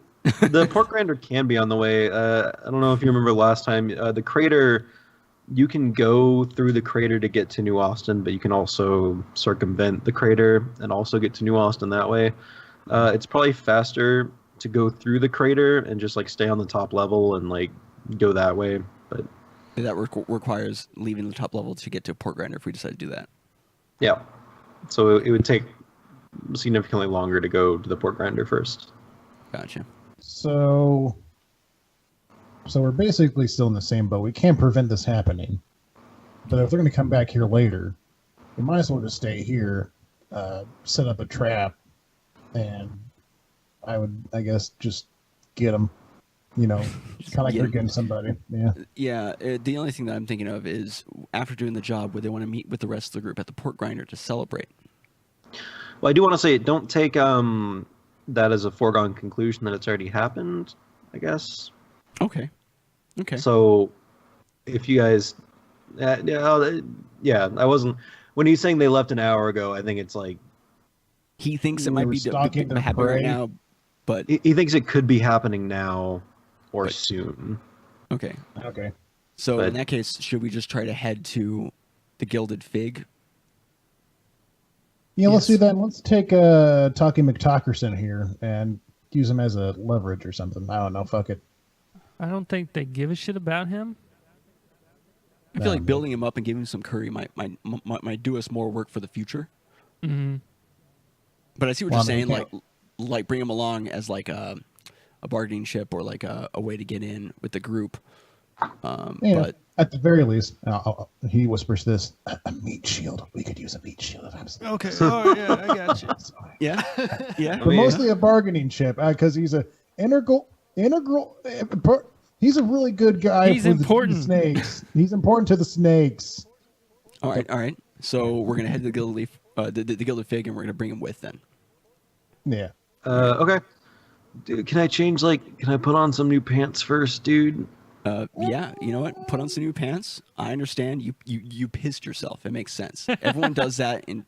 The Pork Grinder can be on the way. I don't know if you remember last time. The crater, you can go through the crater to get to New Austin, but you can also circumvent the crater and also get to New Austin that way. It's probably faster to go through the crater and just like stay on the top level and like go that way. But That requires leaving the top level to get to Pork Grinder if we decide to do that. yeah, so it would take significantly longer to go to the Pork Grinder first. Gotcha. So we're basically still in the same boat. We can't prevent this happening. But if they're going to come back here later, we might as well just stay here, set up a trap, and I guess, just get them. Kind of like get they're 'em. getting somebody. Yeah. Yeah, the only thing that I'm thinking of is after doing the job, would they want to meet with the rest of the group at the Pork Grindr to celebrate? Well, I do want to say, don't take that as a foregone conclusion that it's already happened, I guess. Okay. So, if you guys, I wasn't. When he's saying they left an hour ago, I think it's like He thinks it We might were be stalking their happening right prey. now, but he thinks it could be happening now or Right. soon. okay. Okay. So But- in that case, should we just try to head to the Gilded Fig? Yeah, let's Yes. do that. Let's take Talking McTalkerson here and use him as a leverage or something. I don't know. Fuck it. I don't think they give a shit about him. I feel like building him up and giving him some curry might do us more work for the future. Mm-hmm. But I see what Well, you're I mean, saying, like bring him along as like a bargaining chip or like a way to get in with the group. Yeah, But at the very least, he whispers this: a meat shield. We could use a meat shield if I'm saying. Okay. Oh yeah, I got you. yeah, yeah. But mostly a bargaining chip because he's a integral. He's a really good guy. He's for important. The snakes. He's important to the snakes. All right. So we're gonna head to the Gilded Fig, and we're gonna bring him with then. Yeah. Okay. Dude, can I put on some new pants first, dude? Yeah, you know what? Put on some new pants. I understand. You pissed yourself. It makes sense. Everyone does that in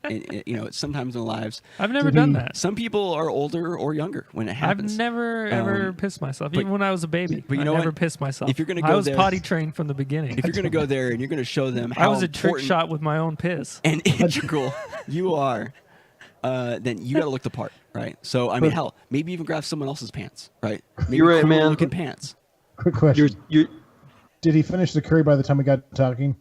sometimes in their lives. I've never done that. Some people are older or younger when it happens. I've never ever pissed myself, even when I was a baby. but you know I never what? pissed myself. If you're gonna I go was there- potty trained from the beginning. If you're gonna go there and you're gonna show them I how was a trick important shot with my own piss. and integral you are, then you got to look the part, right? So I mean, hell, maybe even grab someone else's pants, right? Maybe You're right, cooler man. Looking pants. Quick question: You're Did he finish the curry by the time we got talking?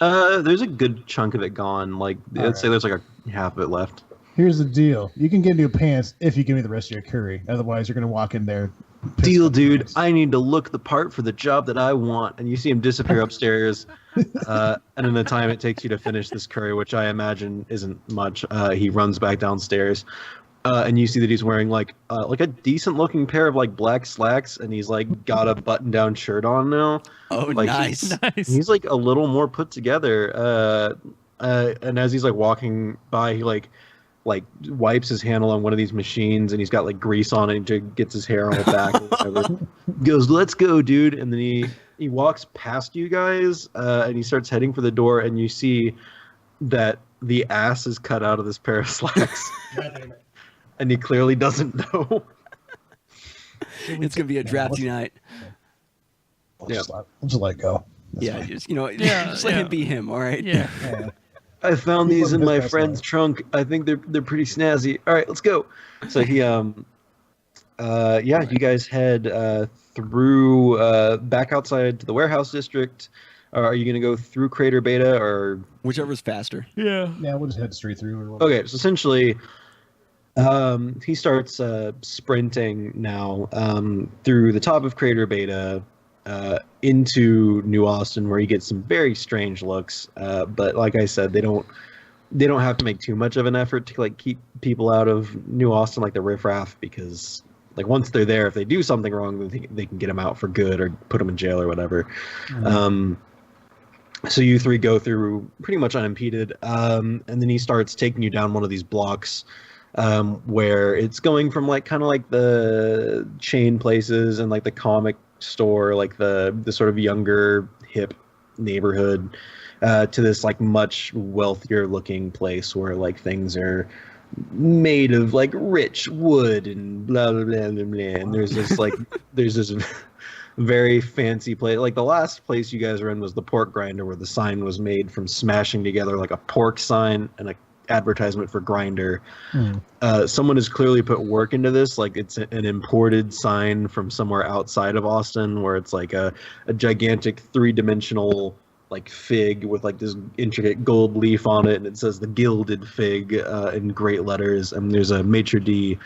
there's a good chunk of it gone. Like let's say there's like a half of it left. Here's the deal: you can get new pants if you give me the rest of your curry. Otherwise, you're gonna walk in there. pissed Deal, off. dude. I need to look the part for the job that I want. And you see him disappear upstairs. And in the time it takes you to finish this curry, which I imagine isn't much, he runs back downstairs. And you see that he's wearing like a decent looking pair of like black slacks, and he's like got a button down shirt on now. Oh, Like, nice. Nice. He's like a little more put together. And as he's like walking by, he like wipes his handle on one of these machines, and he's got like grease on it, and he gets his hair all back. And whatever. Goes, "Let's go, dude!" And then he walks past you guys, and he starts heading for the door, and you see that the ass is cut out of this pair of slacks, and he clearly doesn't know. It's gonna be a drafty night. We'll just let it go. That's Yeah, fine. just let Yeah. him be him. All right. Yeah. Yeah. I found He these in wasn't my his best friend's life. trunk. I think they're pretty snazzy. All right, let's go. So he you guys head through back outside to the warehouse district. Are you gonna go through Crater Beta or? Whichever's faster. Yeah. Yeah, we'll just head straight through. Or whatever. Okay, so essentially, he starts sprinting now through the top of Crater Beta into New Austin, where he gets some very strange looks. But like I said, they don't have to make too much of an effort to like keep people out of New Austin, like the riffraff, because like once they're there, if they do something wrong, then they can get them out for good or put them in jail or whatever. So you three go through pretty much unimpeded, and then he starts taking you down one of these blocks where it's going from like kind of like the chain places and like the comic store, like the sort of younger hip neighborhood, to this like much wealthier looking place where like things are made of like rich wood and blah blah blah blah, blah. And there's this very fancy place. Like the last place you guys were in was the Pork Grindr, where the sign was made from smashing together like a pork sign and a advertisement for Grinder. Someone has clearly put work into this. Like it's an imported sign from somewhere outside of Austin, where it's like a gigantic 3-dimensional like fig with like this intricate gold leaf on it, and it says the Gilded Fig in great letters. And there's a maitre d'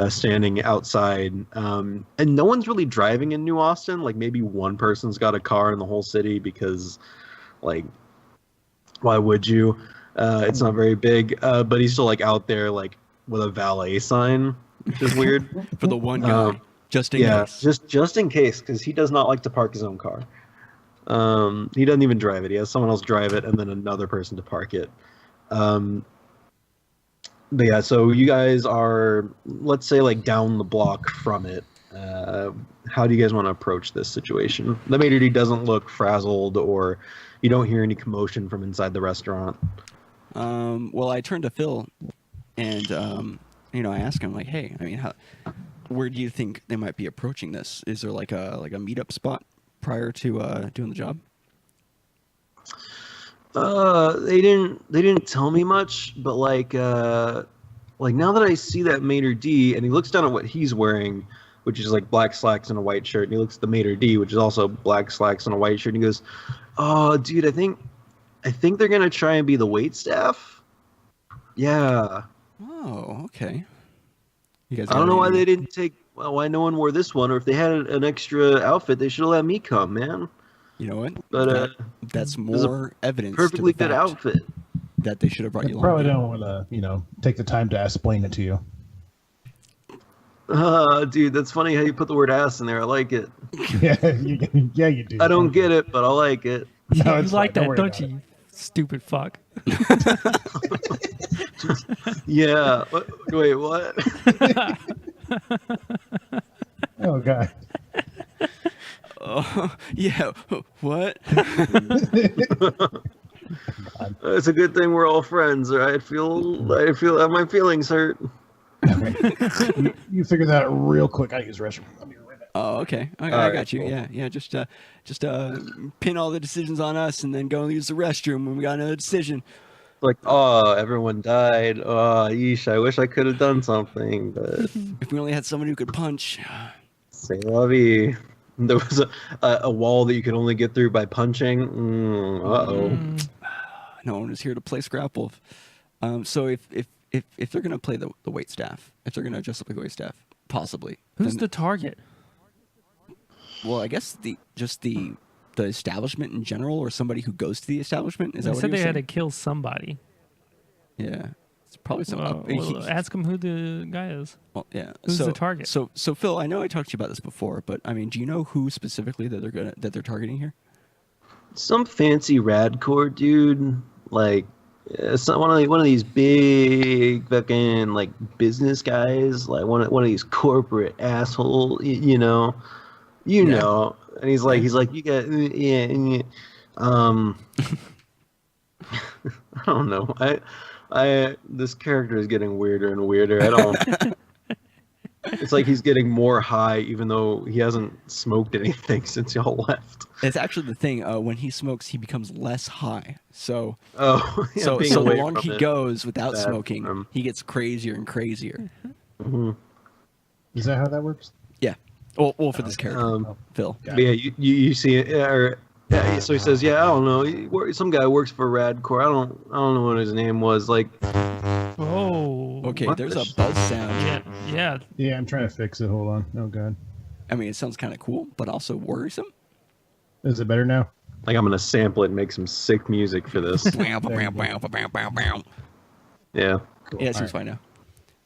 standing outside, and no one's really driving in New Austin. Like maybe one person's got a car in the whole city, because like why would you? It's not very big, but he's still like out there like with a valet sign, which is weird. For the one guy, just in case. just in case, because he does not like to park his own car. He doesn't even drive it. He has someone else drive it and then another person to park it. But yeah, so you guys are, let's say, like down the block from it. How do you guys want to approach this situation? The maitre d' doesn't look frazzled, or you don't hear any commotion from inside the restaurant. Well, I turned to Phil, and I asked him like, "Hey, I mean, where do you think they might be approaching this? Is there like a meetup spot prior to doing the job?" They didn't tell me much, but like now that I see that maitre d', and he looks down at what he's wearing, which is like black slacks and a white shirt, and he looks at the maitre d', which is also black slacks and a white shirt, and he goes, "Oh, dude, I think they're gonna try and be the wait staff." Yeah. Oh, okay. You guys I don't know why they didn't take. Well, why no one wore this one, or if they had an extra outfit, they should have let me come, man. You know what? But that's more evidence. Perfectly to the good fact outfit. that they should have brought I you probably along. don't want to, take the time to explain it to you. Dude, that's funny how you put the word ass in there. I like it. Yeah, you do. I don't get it, but I like it. No, You it's like fine. that, worry don't about you? Stupid fuck. Yeah. Wait, what? it. Oh god. Oh, yeah. What? It's a good thing we're all friends. Or I feel my feelings hurt. You figure that out real quick. I use the restroom. I'll be right back. Oh, okay. I right, got you. cool. Yeah. Just pin all the decisions on us, and then go and use the restroom when we got another decision. Like, oh, everyone died. Oh, yeesh, I wish I could have done something, but If we only had someone who could punch. c'est la vie. There was a wall that you could only get through by punching. Uh-oh. No one was here to play Scrapple. So if they're gonna play the wait staff, if they're gonna dress up like the wait staff, possibly. Who's then- the target? Well, I guess the establishment in general, or somebody who goes to the establishment. Is They that what said you're they had to saying? kill somebody. Yeah, it's probably some. Well, ask him who the guy is. Well, yeah. Who's so, the target? So Phil, I know I talked to you about this before, but I mean, do you know who specifically that they're targeting here? Some fancy radcore dude, like one of these big fucking like business guys, like one of these corporate asshole, you know. And he's like you got yeah. I don't know. I this character is getting weirder and weirder. I don't. It's like he's getting more high, even though he hasn't smoked anything since y'all left. It's actually the thing. When he smokes, he becomes less high. So Oh, yeah, so being the away longer from he it. goes without Bad smoking, for him. he gets crazier and crazier. Is that how that works? Yeah. Well, for this character, Phil. Got But yeah, you see it, yeah. So he says, yeah, I don't know. Some guy works for Radcore. I don't know what his name was. Like, Oh. Okay, What there's the a buzz sound. Yeah. Yeah, I'm trying to fix it. Hold on. Oh god. I mean, it sounds kind of cool, but also worrisome. Is it better now? I'm gonna sample it and make some sick music for this. Bam, bam, bam, bam, bam, bam, bam. Yeah. Cool. Yeah, it seems All fine now.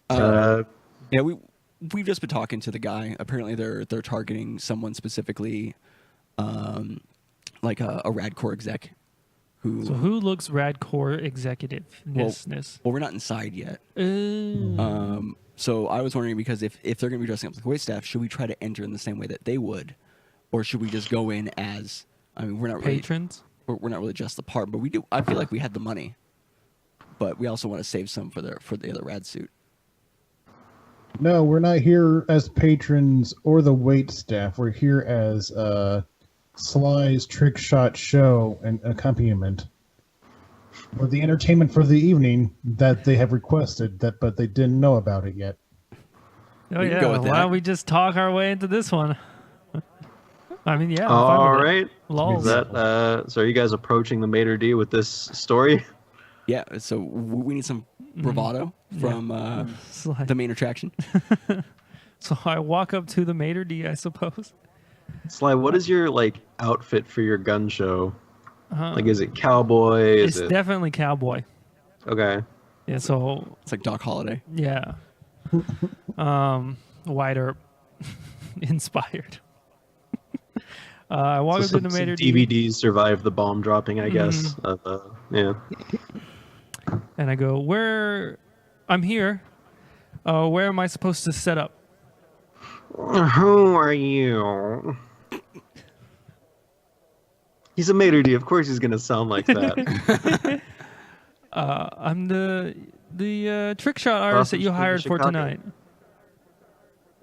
Uh, Yeah, we've just been talking to the guy. Apparently, they're targeting someone specifically, like a radcore exec, who. So who looks radcore executive-ness? Well, we're not inside yet. So I was wondering, because if they're going to be dressing up like wait staff, should we try to enter in the same way that they would, or should we just go in as? I mean, we're not really patrons. we're not really just the part, but we do. I feel like we had the money, but we also want to save some for the other rad-suit. No, we're not here as patrons or the wait staff. We're here as Sly's trick shot show and accompaniment, or the entertainment for the evening that they have requested, but they didn't know about it yet. Oh We can yeah. go with Why that. don't we just talk our way into this one? I mean, yeah. I'm fine all with it. right. Lols. Is that so? Are you guys approaching the maitre d' with this story? Yeah, so we need some bravado from It's like- the main attraction. so I walk up to the maitre d', I suppose. Sly, what is your like outfit for your gun show? Uh-huh. Like, is it cowboy? It's Is it definitely cowboy. okay? Yeah. So It's like Doc Holliday. yeah. White Earp inspired. I walk So up to the some maitre d', DVDs survived the bomb dropping, I guess. Yeah. and I go, "Where? I'm here. Where am I supposed to set up?" Who are you? He's a maitre d'. Of course he's gonna sound like that. I'm the trick shot artist that you hired for Chicago. tonight.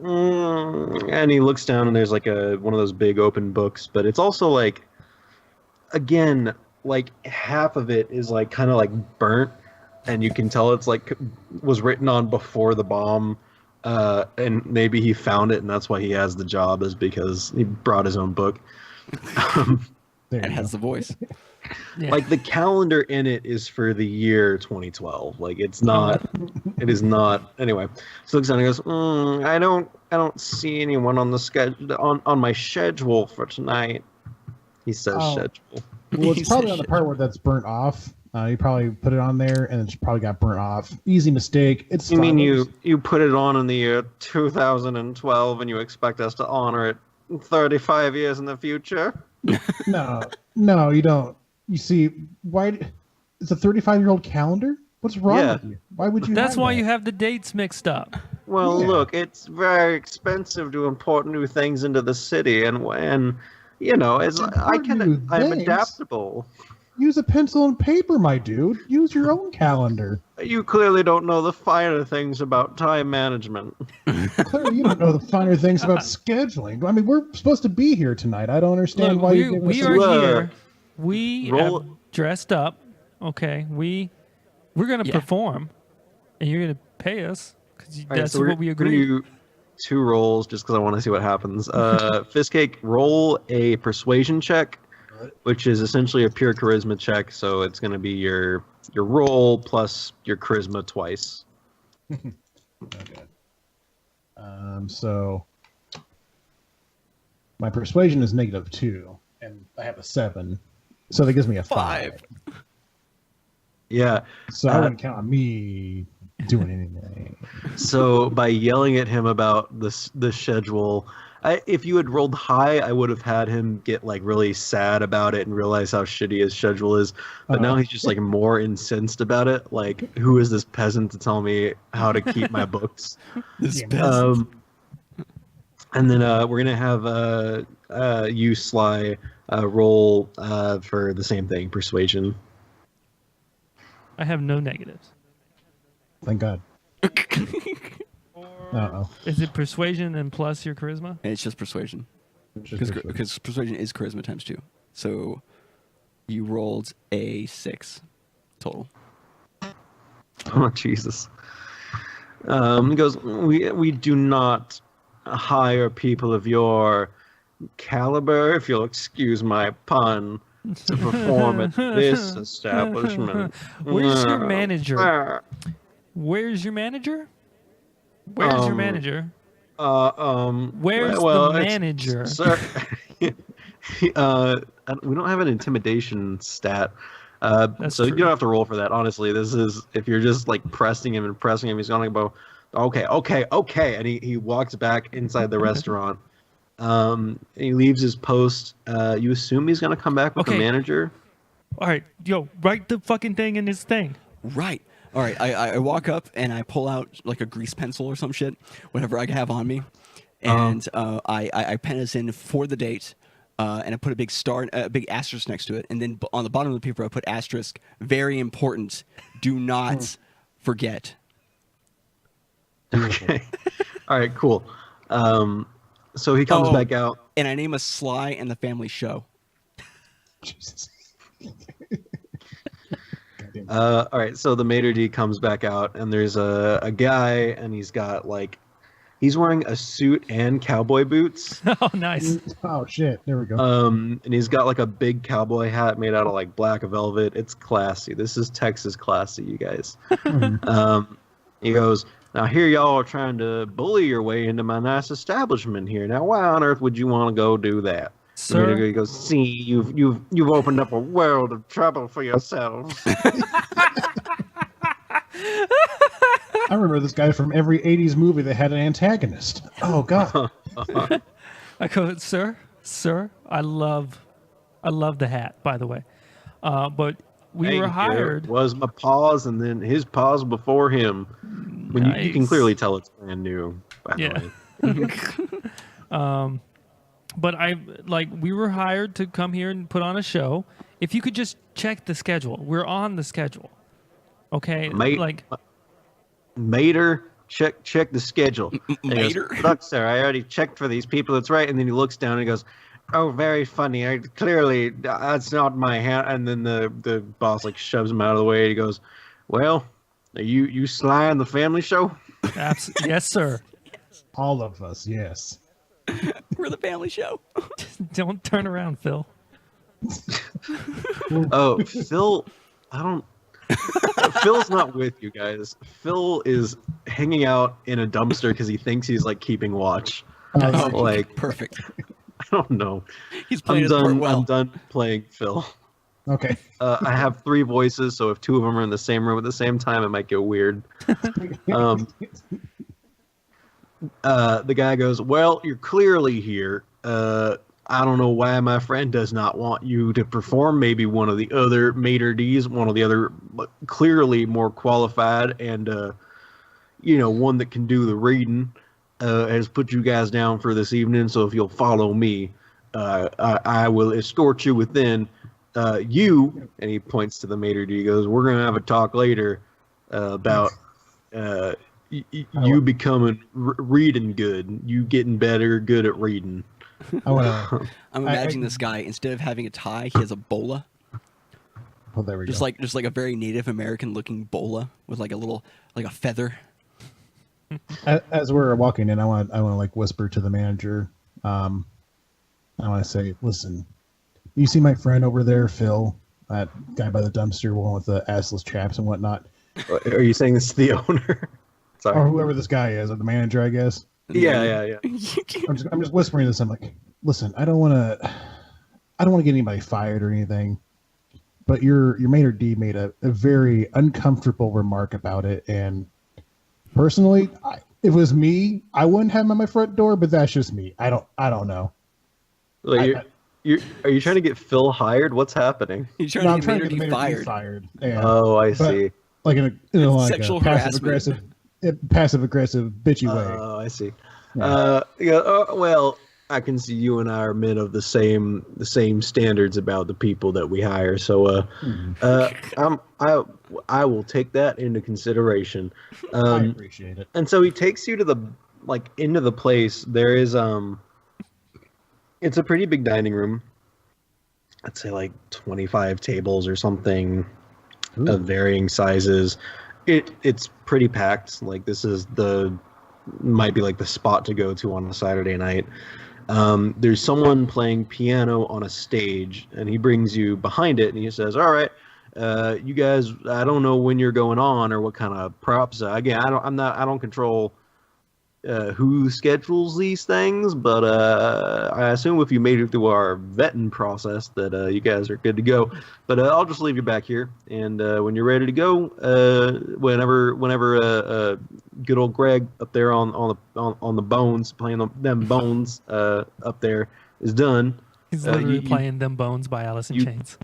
And he looks down and there's like one of those big open books, but it's also like, again, like half of it is like kind of like burnt, and you can tell it's like was written on before the bomb, and maybe he found it and that's why he has the job, is because he brought his own book. There And you has go. the voice. Yeah. Like the calendar in it is for the year 2012. Like it's not. It is not. Anyway, so looks down and goes, I don't see anyone on the schedule on my schedule for tonight. He says Oh. schedule. Well, He it's probably said on the shit. part where that's burnt off. You probably put it on there, and it's probably got burnt off. Easy mistake. It's You mean fine. you put it on in the year 2012 and you expect us to honor it 35 years in the future? No, you don't. You see, why? It's a 35-year-old calendar. What's wrong Yeah. with you? Why would you? That's have why that? you have the dates mixed up. Well, Yeah. look, it's very expensive to import new things into the city, and you know, Import new I'm things? adaptable. Use a pencil and paper, my dude. Use your own calendar. You clearly don't know the finer things about time management. Clearly, you don't know the finer things about scheduling. I mean, we're supposed to be here tonight. I don't understand Look, why we, you're giving we us are a- Look. here. We Roll- have dressed up. Okay, we're gonna Yeah. perform, and you're gonna pay us because All right, that's so we're what we gonna agreed. do 2 rolls just because I want to see what happens. Fistcake, roll a persuasion check, which is essentially a pure charisma check. So it's going to be your roll plus your charisma twice. Okay. So my persuasion is -2, and I have a 7, so that gives me a 5. Yeah. So I wouldn't count on me doing anything. So by yelling at him about the schedule, if you had rolled high, I would have had him get like really sad about it and realize how shitty his schedule is. But now he's just like more incensed about it. Like, who is this peasant to tell me how to keep my books? This Yeah. peasant. And then we're gonna have you, Sly, roll for the same thing, persuasion. I have no negatives. Thank God. Uh-oh. Is it persuasion and plus your charisma? And it's just persuasion. It's just Because persuasion is charisma times 2. So you rolled a 6 total. Oh Jesus. He goes, we do not hire people of your caliber, if you'll excuse my pun, to perform at this establishment. Where's your manager? Where's your manager? Where's your manager? Where's well, the it's- manager? Sir, we don't have an intimidation stat. That's So true. you don't have to roll for that. Honestly, this is if you're just like pressing him, he's gonna go, okay, and he walks back inside the restaurant. He leaves his post. You assume he's gonna come back with the Okay. manager. All right, yo, write the fucking thing in this thing. Right. All right. I walk up and I pull out like a grease pencil or some shit, whatever I have on me, and I pen us in for the date, and I put a big star, a big asterisk next to it, and then on the bottom of the paper I put asterisk, very important, do not forget. Okay. All right. Cool. So he comes Oh. back out. And I name a Sly and the Family Show. Jesus. All right, so the maitre d' comes back out, and there's a guy, and he's wearing a suit and cowboy boots, Oh, nice. Oh shit! There we go. and he's got like a big cowboy hat made out of like black velvet. It's classy. This is Texas classy, you guys. He goes, now here y'all are trying to bully your way into my nice establishment here. Now why on earth would you want to go do that? Sir, He goes, see, you've opened up a world of trouble for yourselves. I remember this guy from every '80s movie that had an antagonist. Oh God. I go, sir, sir. I love the hat, by the way. But we were hired. It was my pause and then his pause before him. When you can Nice. clearly tell it's brand new, by the way. But we were hired to come here and put on a show. If you could just check the schedule, we're on the schedule. Okay, Mater, check the schedule. Mater. Look, sir, I already checked for these people. It's right. And then he looks down and he goes, "Oh, very funny. Clearly, that's not my hand." And then the boss like shoves him out of the way. And he goes, "Well, are you Sly on the Family Show?" Yes, sir. All of us, yes. We're the family show. Don't turn around, Phil. Oh, Phil, I don't. Phil's not with you guys. Phil is hanging out in a dumpster because he thinks he's like keeping watch. Like Perfect. I don't know. He's playing his part well. I'm done playing Phil. Okay. I have 3 voices, so if 2 of them are in the same room at the same time, it might get weird. The guy goes, "Well, you're clearly here. I don't know why my friend does not want you to perform. Maybe one of the other maitre d's, one of the other clearly more qualified and, one that can do the reading, has put you guys down for this evening. So if you'll follow me, I will escort you within. You," and he points to the maitre d', goes, "We're going to have a talk later about you becoming reading good, you getting good at reading." I'm imagining this guy, instead of having a tie, he has a bola. Oh, there we Just go. like a very Native American looking bola with like a feather. As we're walking in, I want to like whisper to the manager. I want to say, "Listen, you see my friend over there, Phil, that guy by the dumpster, one with the assless chaps and whatnot, Are you saying this to the owner? Sorry. or whoever this guy is, or the manager, I guess." Yeah. I'm just whispering this. I'm like, "Listen, I don't want to get anybody fired or anything, but your maitre d made a very uncomfortable remark about it, and personally, if it was me, I wouldn't have him at my front door. But that's just me. I don't know." Like, are you trying to get Phil hired? What's happening? He's trying I'm to trying get to get the maitre d' maitre d' fired. fired. Oh, I see. Like in a Sexual passive aggressive bitchy way. Oh, I see. Yeah. Well, I can see you and I are men of the same standards about the people that we hire. So, I will take that into consideration. I appreciate it. And so he takes you to the into the place. There is it's a pretty big dining room. I'd say like 25 tables or something. Ooh. Of varying sizes. It's pretty packed. Like this is might be like the spot to go to on a Saturday night. There's someone playing piano on a stage, and he brings you behind it, and he says, "All right, you guys. I don't know when you're going on or what kind of props. Again, I don't control who schedules these things, but I assume if you made it through our vetting process that you guys are good to go. But I'll just leave you back here, and when you're ready to go, whenever good old Greg up there on the bones, playing them bones up there is done." He's literally playing "Them Bones" by Alice in Chains.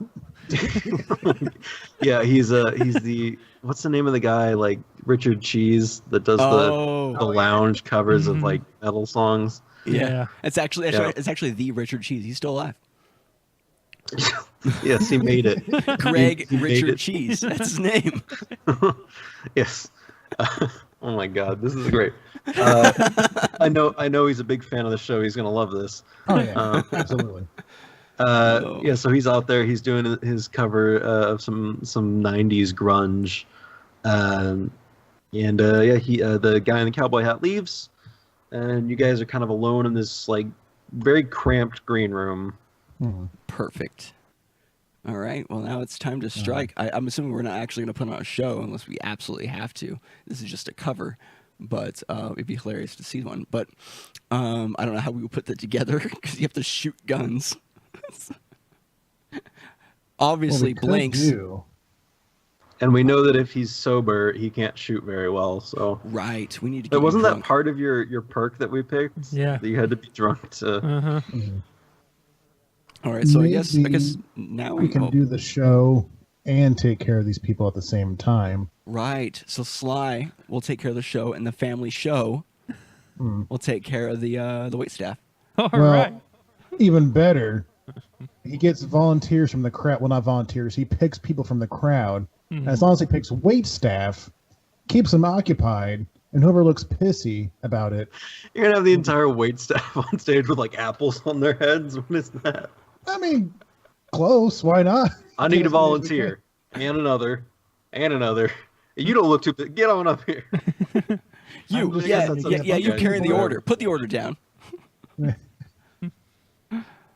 Yeah, he's the what's the name of the guy, like Richard Cheese, that does the lounge covers of like metal songs. Yeah. It's actually the Richard Cheese. He's still alive. Yes, he made it. Greg He made Richard it. Cheese. That's his name. Yes. Oh my God, this is great. I know he's a big fan of the show. He's gonna love this. Oh yeah, absolutely. Yeah, so he's out there. He's doing his cover of some '90s grunge, the guy in the cowboy hat leaves, and you guys are kind of alone in this like very cramped green room. Perfect. All right. Well, now it's time to strike. I'm assuming we're not actually going to put on a show unless we absolutely have to. This is just a cover, but it'd be hilarious to see one. But I don't know how we would put that together because you have to shoot guns. Obviously, blanks. And we know that if he's sober, he can't shoot very well. So right, we need to. But wasn't that part of your perk that we picked? Yeah, that you had to be drunk to. All right, so I guess now we can do the show and take care of these people at the same time. Right. So Sly will take care of the show, and the family show will take care of the wait staff. All right. Even better, he gets volunteers from the crowd. Well, not volunteers. He picks people from the crowd. And as long as he picks wait staff, keeps them occupied, and whoever looks pissy about it. You're going to have the entire wait staff on stage with like apples on their heads. What is that? I mean, close. Why not? I need a volunteer. And another. And another. You don't look too big. Get on up here. You carry the order. Put the order down. And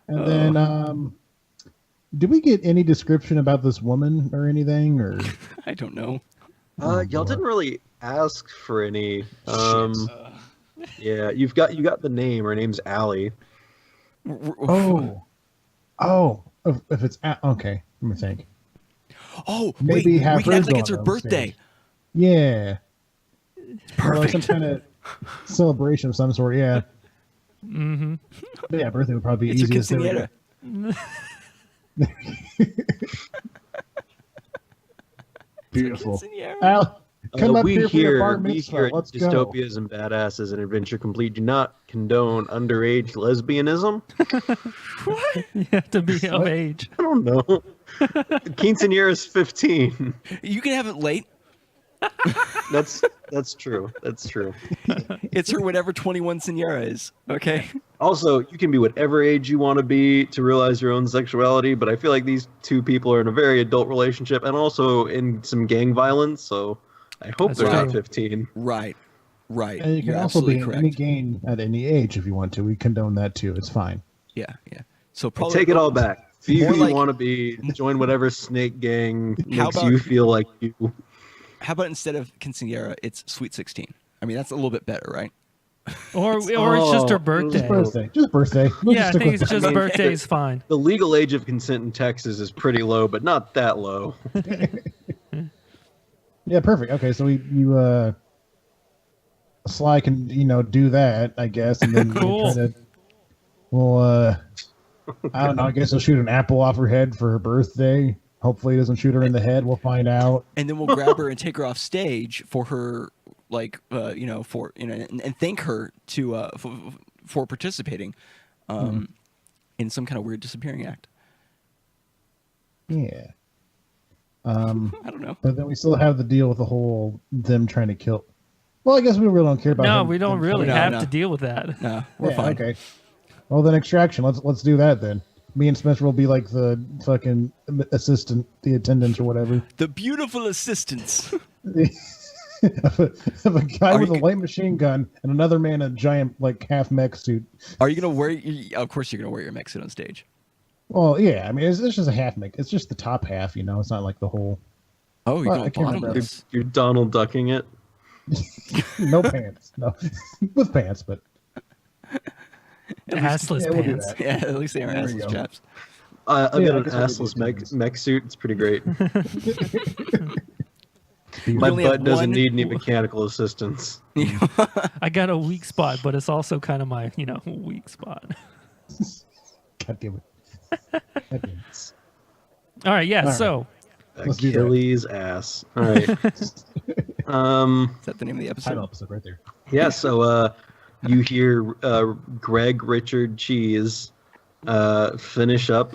then, did we get any description about this woman or anything? Or I don't know. Y'all didn't really ask for any. Yeah, you got the name. Her name's Allie. If it's okay, let me think. Oh, maybe wait, we can act like it's her birthday. Yeah, Perfect. or some kind of celebration of some sort. Yeah. Mm-hmm. But yeah, birthday would probably be It's easiest. her quinceañera. Beautiful. Quinceañera. Al, come up here for your bar We mitzvah. here at Let's go. Dystopias and Badasses and Adventure Complete do not condone underage lesbianism. You have to be of age. I don't know. Quinceañera is 15. You can have it late. That's true. That's true. It's her whatever 21 Senora is. Okay. Also, you can be whatever age you want to be to realize your own sexuality, but I feel like these two people are in a very adult relationship and also in some gang violence, so I hope they're not 15. Right. And you can You're also be absolutely in correct. any game at any age if you want to. We condone that too. It's fine. Yeah. So probably Take it all back. Be More who you like- want to be. Join whatever snake gang How makes about- you feel like you. How about instead of quinceañera, it's Sweet 16? I mean, that's a little bit better, right? Or it's just her Just birthday. birthday. Just birthday. We'll Yeah, I just stick think with it's that. just birthday's fine. The legal age of consent in Texas is pretty low, but not that low. Yeah, perfect. Okay, so Sly can do that, I guess, and then Cool. I don't know. I guess he'll shoot an apple off her head for her birthday. Hopefully, he doesn't shoot her in the head. We'll find out. And then we'll grab her and take her off stage for her, and thank her for participating in some kind of weird disappearing act. Yeah. I don't know. But then we still have the deal with the whole them trying to kill. Well, I guess we really don't care about. No, him- we don't him really killing- have no. to deal with that. No, we're Yeah, fine. Okay. Well, then Extraction. Let's do that then. Me and Spencer will be like the fucking assistant, the attendants or whatever. The beautiful assistants. of a guy Are with you a g- light machine gun and another man in a giant half mech suit. Are you gonna wear? Of course, you're gonna wear your mech suit on stage. Well, yeah. I mean, it's just a half mech. It's just the top half. It's not like the whole. Oh, you're Well, I going can't remember. bottomless. You're Donald ducking it. No pants. No, with pants, but Assless yeah, we'll do pants. that. Yeah, at least they are There we assless go. chaps. I've Yeah, got I an guess I'll do assless the attendants. mech suit. It's pretty great. We My only have butt doesn't one- need any mechanical assistance. I got a weak spot, but it's also kind of my, weak spot. God damn it. God damn it. All right, yeah. All right. So Let's do that. Achilles ass. All right. Is that the name of the episode? Title episode right there. Yeah, so you hear Greg Richard Cheese finish up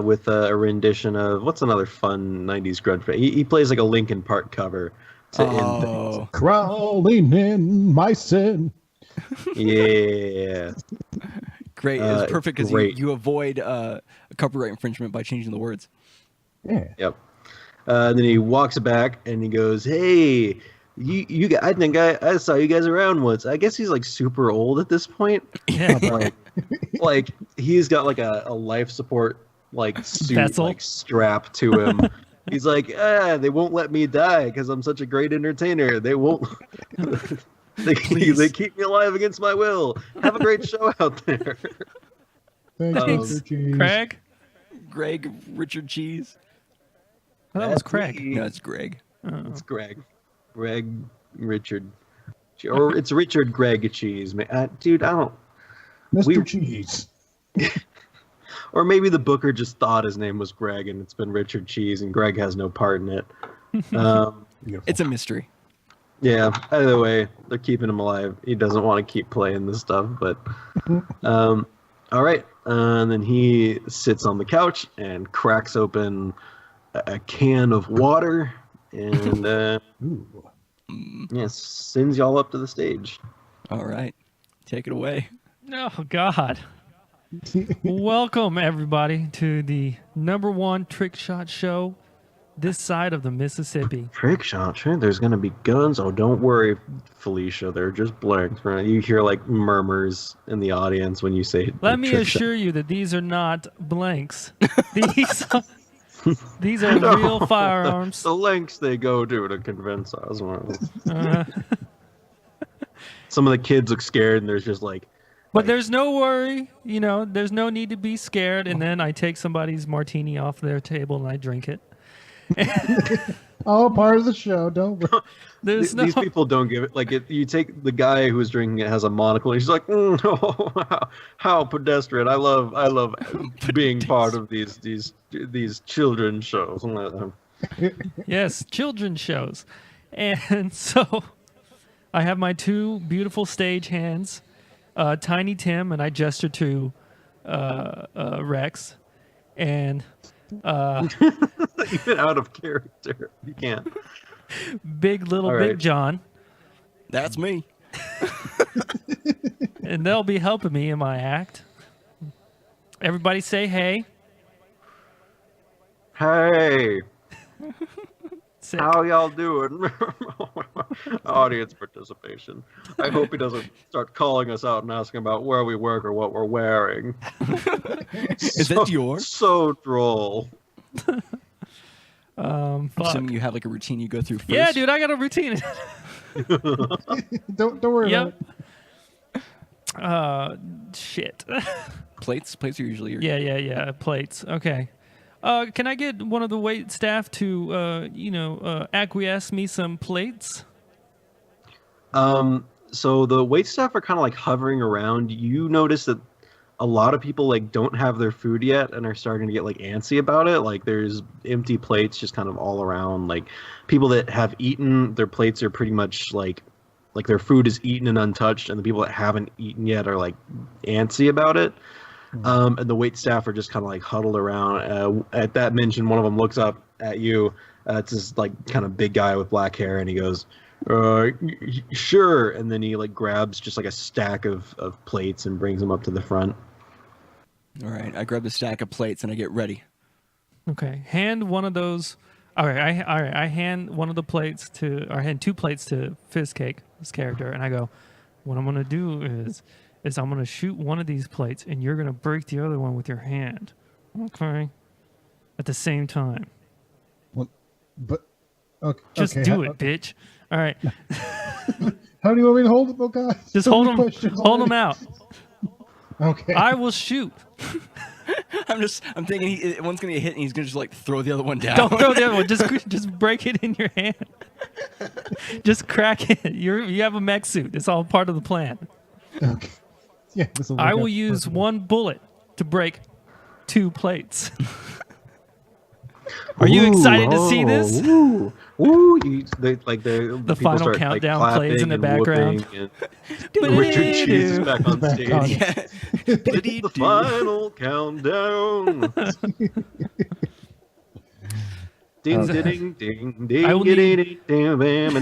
with a rendition of what's another fun 90s grunge band? He plays like a Linkin Park cover to end Oh, Crawling in my sin. things. Yeah. great! It was perfect because great. you avoid a copyright infringement by changing the words. Yeah. Yep. Then he walks back and he goes, "Hey, you guys, I think I saw you guys around once." I guess he's like super old at this point. yeah, Like he's got like a life support like suit Vessel? like strapped to him. He's like, they won't let me die because I'm such a great entertainer. They won't. they keep me alive against my will. Have a great show out there. Thanks, Thanks, Mr. Cheese. Craig. Greg Richard Cheese. Oh, that was Craig. No, it's Greg. It's Greg. Greg Richard. Or it's Richard Greg Cheese. Man, dude, I don't. Mr. We- Cheese. Or maybe the booker just thought his name was Greg and it's been Richard Cheese and Greg has no part in it. Beautiful. It's a mystery. Yeah, either way, they're keeping him alive. He doesn't want to keep playing this stuff, but all right. And then he sits on the couch and cracks open a can of water and Ooh. sends y'all up to the stage. All right. Take it away. Oh, God. Welcome, everybody, to the #1 trick shot show this side of the Mississippi. Trick shot, sure. There's gonna be guns. Oh, don't worry, Felicia. They're just blanks. Right? You hear like murmurs in the audience when you say. Let me trick shot. assure you that these are not blanks. These are real firearms. The lengths they go to convince us. Some of the kids look scared, and there's just like. But there's no worry, there's no need to be scared. And then I take somebody's martini off their table and I drink it. Oh, part of the show. Don't worry. There's These people don't give it. Like, you take the guy who's drinking it has a monocle. And he's like, how pedestrian! I love being part of these children's shows. Yes, children's shows. And so I have my two beautiful stage hands, Tiny Tim, and I gesture to Rex. And even out of character, you can't. Big right. John. That's me. And they'll be helping me in my act. Everybody say hey. Hey, Sick. how y'all doing? Audience participation. I hope he doesn't start calling us out and asking about where we work or what we're wearing. Is that yours? So droll. Fuck. Assuming you have like a routine you go through first. Yeah, dude, I got a routine. Don't worry about Yep. Shit. Plates are usually your... Yeah. Plates. Okay. Can I get one of the wait staff to, acquiesce me some plates? So the wait staff are kind of like hovering around. You notice that a lot of people like don't have their food yet and are starting to get like antsy about it. Like there's empty plates just kind of all around. Like people that have eaten, their plates are pretty much like their food is eaten and untouched, and the people that haven't eaten yet are like antsy about it. And the wait staff are just kind of like huddled around. At that mention, one of them looks up at you. It's this like kind of big guy with black hair, and he goes, "Sure." And then he like grabs just like a stack of plates and brings them up to the front. All right. I grab the stack of plates and I get ready. Okay. Hand one of those. All right. I hand one of the plates to, or hand 2 plates to Fizzcake, this character, and I go, what I'm gonna do is I'm gonna shoot one of these plates, and you're gonna break the other one with your hand. Okay. At the same time. What? But okay. Just okay, do it, bitch. All right. How do you want me to hold it? Oh God. Just So hold many them. questions Hold them already. out. Okay. I will shoot. I'm thinking one's gonna get hit and he's gonna just like throw the other one down. Don't throw the other one. Just break it in your hand. Just crack it. You have a mech suit. It's all part of the plan. Okay. Yeah. I will use one bullet to break 2 plates. Are you excited to see this? Ooh. The people final start, countdown like, plays in the background. Richard Cheese is back on Back stage. on. The final countdown. Ding ding ding ding I will ding ding ding bam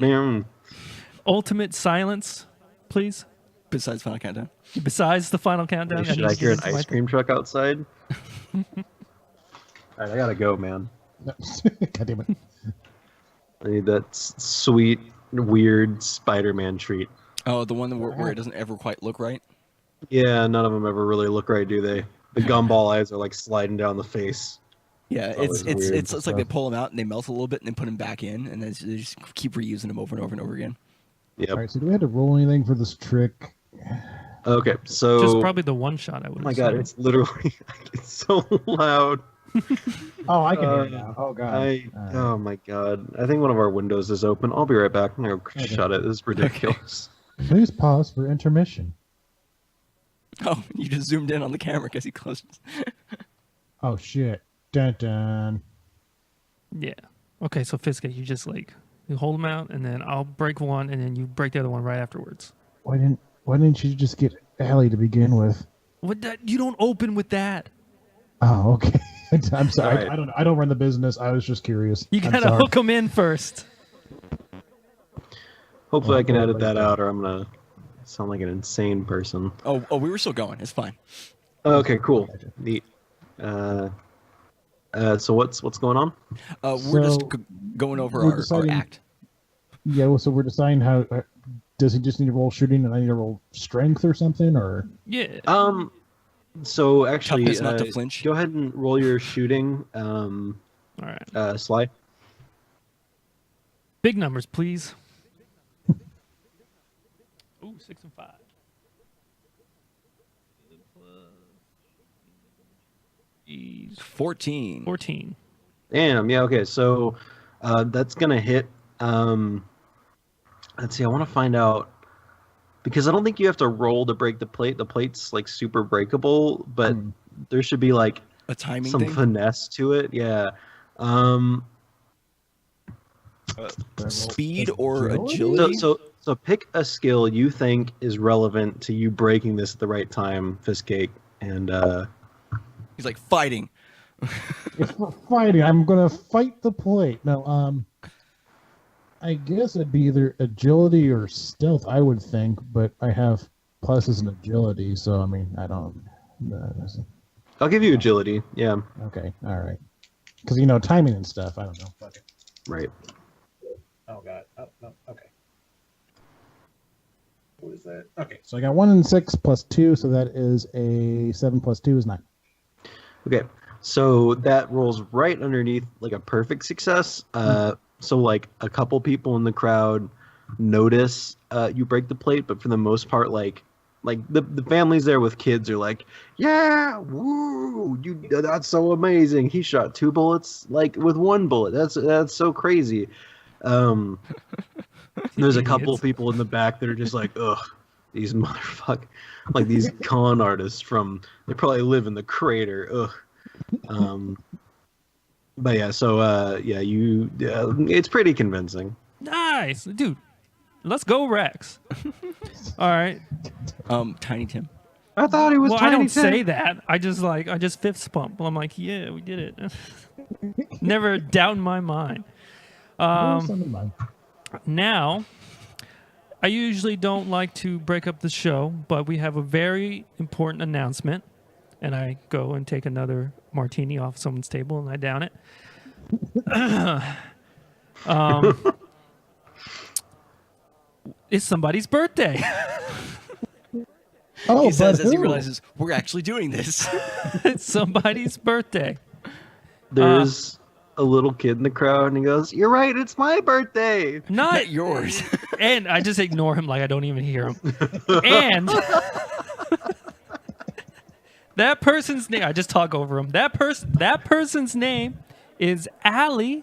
bam. Ultimate silence, please. Besides Final Countdown. Besides the final countdown. Should need I to hear get an into ice my- cream truck outside? All right, I gotta go, man. God damn it. I need that sweet, weird Spider-Man treat. Oh, the one where it doesn't ever quite look right? Yeah, none of them ever really look right, do they? The gumball eyes are like sliding down the face. Yeah, always weird it's like they pull them out and they melt a little bit and then put them back in, and then they just keep reusing them over and over and over again. Yep. All right. So do we have to roll anything for this trick? Okay, so Just probably the one shot, I would oh my god, it's literally it's so loud. Oh, I can hear it now. Oh God. Oh my god. I think one of our windows is open. I'll be right back. I'm gonna go shut it. This is ridiculous. Please pause for intermission. Oh, you just zoomed in on the camera because he closed it. Oh shit! Dun dun. Yeah. Okay, so Fiske, you just like you hold them out, and then I'll break one, and then you break the other one right afterwards. Why didn't you just get Allie to begin with? What? You don't open with that. Oh, okay. I'm sorry. Right. I don't run the business. I was just curious. You I'm gotta sorry. hook them in first. Hopefully I can edit that out, or I'm gonna sound like an insane person. Oh, we were still going. It's fine. Okay, cool. Neat. So what's going on? We're just So, going over we're our deciding- act. Yeah. Well, so we're deciding how. Does he just need to roll shooting, and I need to roll strength or something, or? Yeah. So actually, Toughness not to flinch. go ahead and roll your shooting. All right. Sly. Big numbers, please. Ooh, 6 and 5. 14. 14. Damn. Yeah. Okay. So that's gonna hit. Let's see. I want to find out because I don't think you have to roll to break the plate. The plate's like super breakable, but there should be like A timing some thing. finesse to it. Yeah. Speed or Agility? agility? So pick a skill you think is relevant to you breaking this at the right time, Fistcake, and He's like fighting. If we're fighting, I'm gonna fight the plate. No, I guess it'd be either agility or stealth. I would think, but I have pluses in agility, so I mean, I don't. I'll give you agility. Yeah. Okay, all right. Because timing and stuff. I don't know. Fuck it. Right. Oh god. Oh no. Okay. What is that? Okay, so I got 1 and 6 plus 2, so that is a 7 plus 2 is 9. Okay. So that rolls right underneath like a perfect success. So like a couple people in the crowd notice you break the plate, but for the most part, like the families there with kids are like, yeah, woo, that's so amazing. He shot 2 bullets like with 1 bullet. That's so crazy. There's a couple of people in the back that are just like, ugh, these like these con artists they probably live in the crater. Ugh. But yeah, so it's pretty convincing. Nice. Dude, let's go, Rex. All right. Tiny Tim. I thought he was Well, Tiny I don't Tim. say that. I just fist pump. I'm like, yeah, we did it. Never a doubt in my mind. Now, I usually don't like to break up the show, but we have a very important announcement. And I go and take another martini off someone's table and I down it. It's somebody's birthday. Oh, He says but as he who? realizes we're actually doing this. It's somebody's birthday. There's a little kid in the crowd, and he goes, "You're right, it's my birthday." Not yours. And I just ignore him like I don't even hear him. And that person's name, I just talk over him. That person's name is Allie.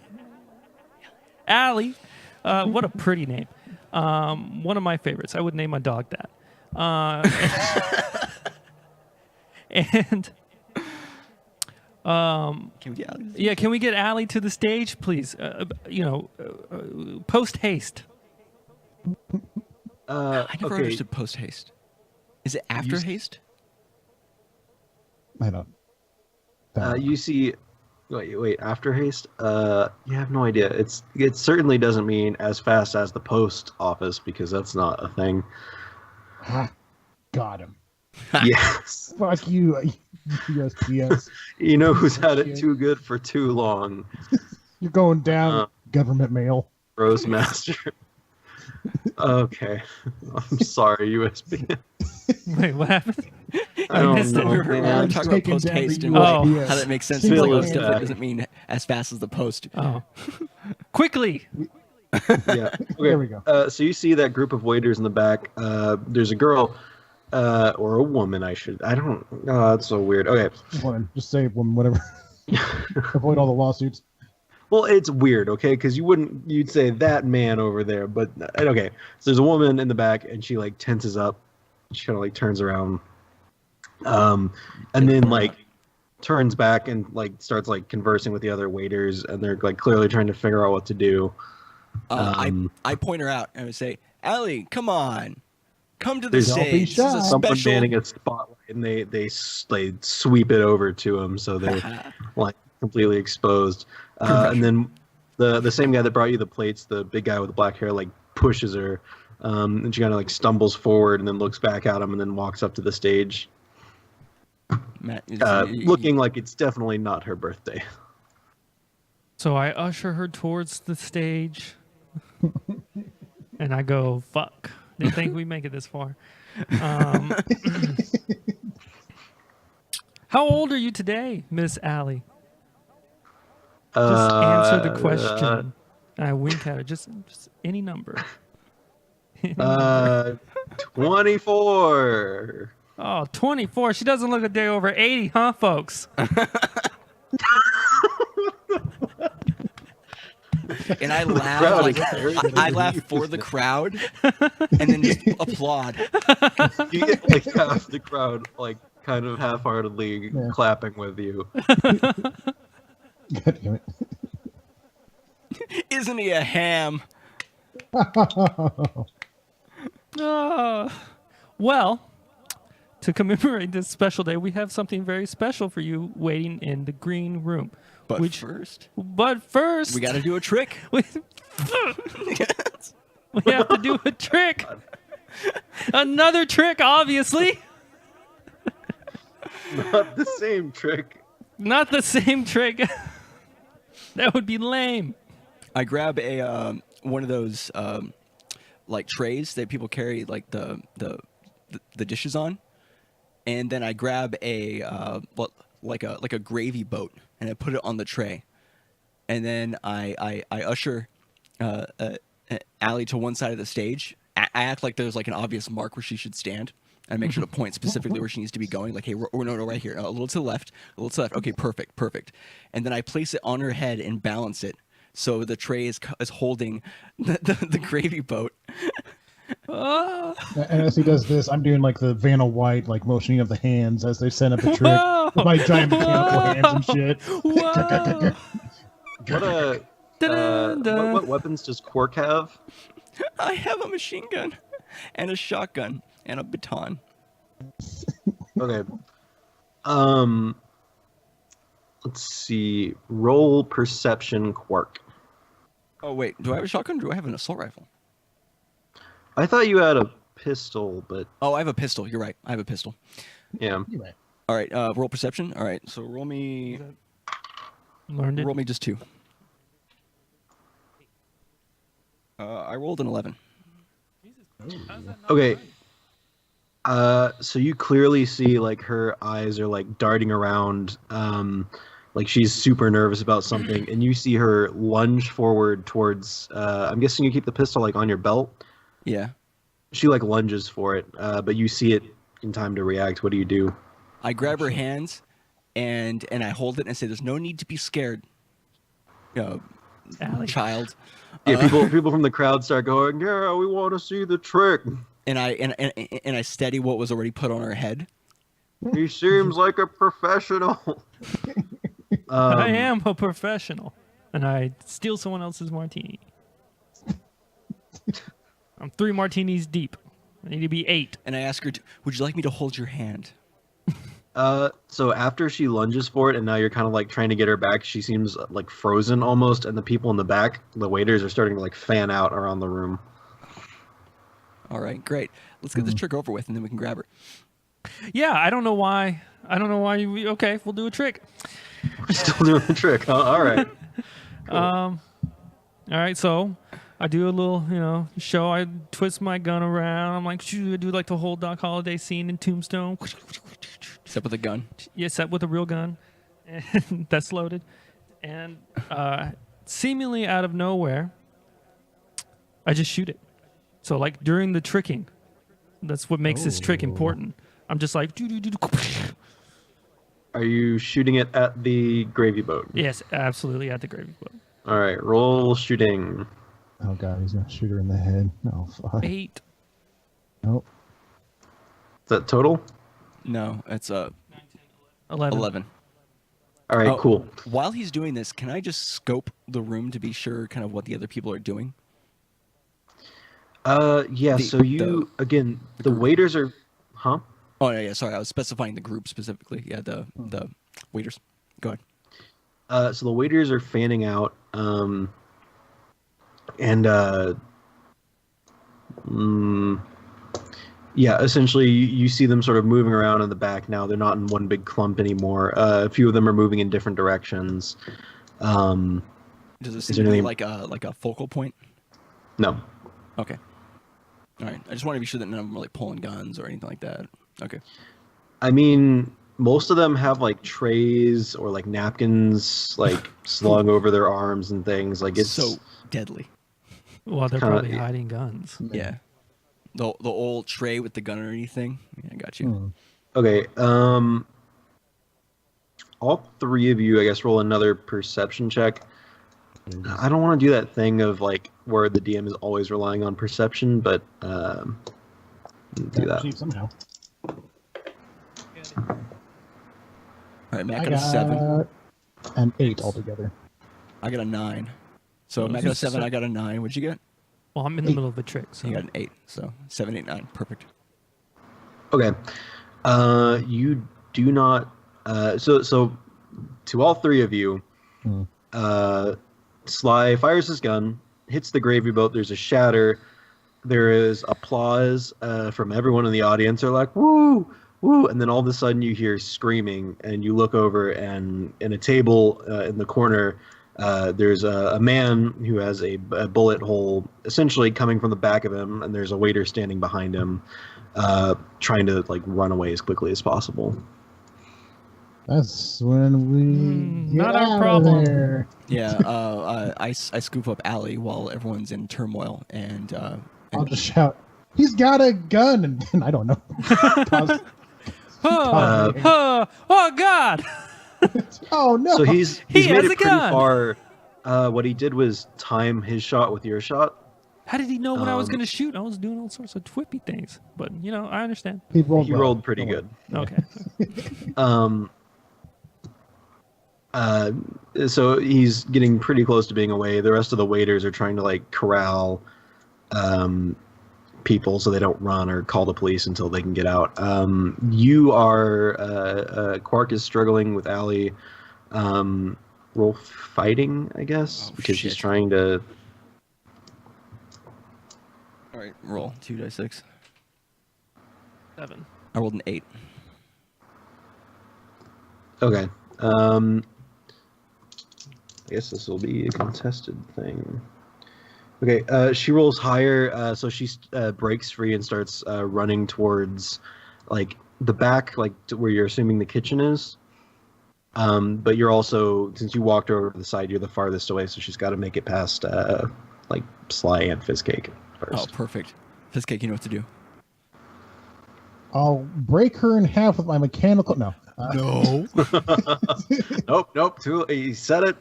Allie. What a pretty name. One of my favorites. I would name my dog that. And Can we get out of this? yeah, can we get Allie to the stage, please? Post haste. I never Okay. understood post haste. Is it after haste? I don't. You see, wait, after haste? You have no idea. It certainly doesn't mean as fast as the post office because that's not a thing. Got him. Yes. Fuck you, USPS. You know who's had it too good for too long? You're going down. Government mail. Roastmaster. Okay. I'm sorry, USP. Wait, what happened? I don't missed it. know, We were man. talking about Taking post down haste the and USPS. how that makes sense. Seems It's like, like oh, it's stuff bad. that doesn't mean as fast as the post. Oh. Quickly. Yeah. Okay. There we go. So you see that group of waiters in the back. There's a girl, or a woman. I don't. Oh, that's so weird. Okay. Woman, just say woman, whatever. Avoid all the lawsuits. Well, it's weird, okay? Because you'd say that man over there, but okay. So there's a woman in the back, and she like tenses up. She kind of like turns around, And then like turns back and like starts like conversing with the other waiters, and they're like clearly trying to figure out what to do. I point her out and I would say, Allie, come on. Come to the There's- Don't be stage. This is a shy. Someone special. manning a spotlight, and they sweep it over to him, so they're like completely exposed. And then the same guy that brought you the plates, the big guy with the black hair, like pushes her, and she kind of like stumbles forward and then looks back at him and then walks up to the stage, Matt, looking like it's definitely not her birthday. So I usher her towards the stage, and I go, "Fuck! Didn't think we make it this far." How old are you today, Miss Allie? Just answer the question. And I wink at her. Just any number. 24. Oh, 24. She doesn't look a day over 80, huh, folks? and I laugh. crowd Like, is very I laugh for the crowd, and then just applaud. You get like half the crowd like kind of half-heartedly clapping with you. God damn it. Isn't he a ham? Well, to commemorate this special day, we have something very special for you waiting in the green room. But first, we got to do a trick. we have to do a trick. Another trick, obviously. Not the same trick. Not the same trick. That would be lame. I grab a one of those like trays that people carry like the dishes on, and then I grab a like a gravy boat, and I put it on the tray, and then I usher Allie to one side of the stage. I act like there's like an obvious mark where she should stand. I make sure to point specifically where she needs to be going. Like, hey, no, right here. A little to the left. A little to the left. Okay, perfect. And then I place it on her head and balance it. So the tray is holding the gravy boat. And as he does this, I'm doing like the Vanna White like motioning of the hands as they set up the trick with my giant mechanical hands and shit. Whoa. What weapons does Quark have? I have a machine gun and a shotgun and a baton. Okay. Let's see. Roll perception, Quark. Oh wait, do I have a shotgun? Or do I have an assault rifle? I thought you had a pistol, but Oh, I have a pistol. You're right. I have a pistol. yeah. Anyway, All right. Roll perception. All right. So roll me Learned it. just 2. I rolled an 11. Okay. So you clearly see like her eyes are like darting around, like she's super nervous about something, and you see her lunge forward towards. I'm guessing you keep the pistol like on your belt. Yeah. She like lunges for it, but you see it in time to react. What do you do? I grab her hands, and I hold it and I say, "There's no need to be scared, Allie. child." Yeah, people from the crowd start going, "Yeah, we want to see the trick." And I steady what was already put on her head. He seems like a professional. I am a professional, and I steal someone else's martini. I'm 3 martinis deep. I need to be 8. And I ask her, "Would you like me to hold your hand?" So after she lunges for it, and now you're kind of like trying to get her back, she seems like frozen almost, and the people in the back, the waiters, are starting to like fan out around the room. All right, great. Let's get this trick over with, and then we can grab her. Yeah, I don't know why. Okay, we'll do a trick. We're still doing the trick, huh? All right. Cool. All right, so I do a little, show. I twist my gun around. I'm like, shoo, I do like the whole Doc Holliday scene in Tombstone. Except with a gun. Yeah, set with a real gun, and that's loaded. And seemingly out of nowhere, I just shoot it. So like during the tricking, that's what makes this trick important. I'm just like, Are you shooting it at the gravy boat? yes, absolutely at the gravy boat. All right, roll shooting. oh god, he's gonna shoot her in the head. Oh fuck. 8. Nope. Is that total? No, it's 11. 11. All right, Oh, cool. While he's doing this, can I just scope the room to be sure kind of what the other people are doing? Yeah. The- So you again, the group. waiters are, huh? Oh yeah, sorry, I was specifying the group specifically. Yeah, the waiters. Go ahead. So the waiters are fanning out, and yeah, essentially you see them sort of moving around in the back now. They're not in one big clump anymore. A few of them are moving in different directions. Does it seem there to be anything- like a focal point? No. Okay. All right. I just want to be sure that none of them are like pulling guns or anything like that. Okay. I mean, most of them have like trays or like napkins like slung over their arms and things. Like it's so deadly. Well, they're kinda- probably hiding guns. Yeah. The old tray with the gun underneath thing. Yeah, I got you. Hmm. okay. All three of you, I guess, roll another perception check. I don't want to do that thing of like where the DM is always relying on perception, but do that. Achieve somehow. All right, Matt I got a 7. got an 8 altogether. I got a 9. So Matt got a 7. I got a 9. What'd you get? Well, I'm in the middle of a trick, so You got an 8. So 7, 8, 9. Perfect. Okay. You do not. So to all three of you, Hmm. Sly fires his gun, hits the gravy boat. There's a shatter. There is applause from everyone in the audience. They're like, "Woo, woo!" And then all of a sudden, you hear screaming, and you look over, and in a table in the corner, there's a man who has a bullet hole, essentially coming from the back of him, and there's a waiter standing behind him, trying to like run away as quickly as possible. That's when we get not our out of problem. there. Yeah, I scoop up Allie while everyone's in turmoil, and I'll just shout, "He's got a gun!" And I don't know. Cause- oh God! oh no! So he's He made has it a pretty gun. far. What he did was time his shot with your shot. How did he know when I was Um, going to shoot? I was doing all sorts of twippy things, but I understand. he rolled, He well. rolled pretty Don't worry. good. Okay. So he's getting pretty close to being away. The rest of the waiters are trying to like corral people so they don't run or call the police until they can get out. You are Quark is struggling with Allie. Roll fighting, I guess, because she's shit. trying to. all right, roll 2d6. 7. I rolled an 8. Okay. I guess this will be a contested thing. Okay, she rolls higher, so she breaks free and starts running towards, like, the back, like, to where you're assuming the kitchen is. But you're also, since you walked over to the side, you're the farthest away, so she's got to make it past, like, Sly and Fizzcake Oh, first. perfect. Fizzcake, you know what to do. I'll break her in half with my mechanical. No. No. Nope, he said it.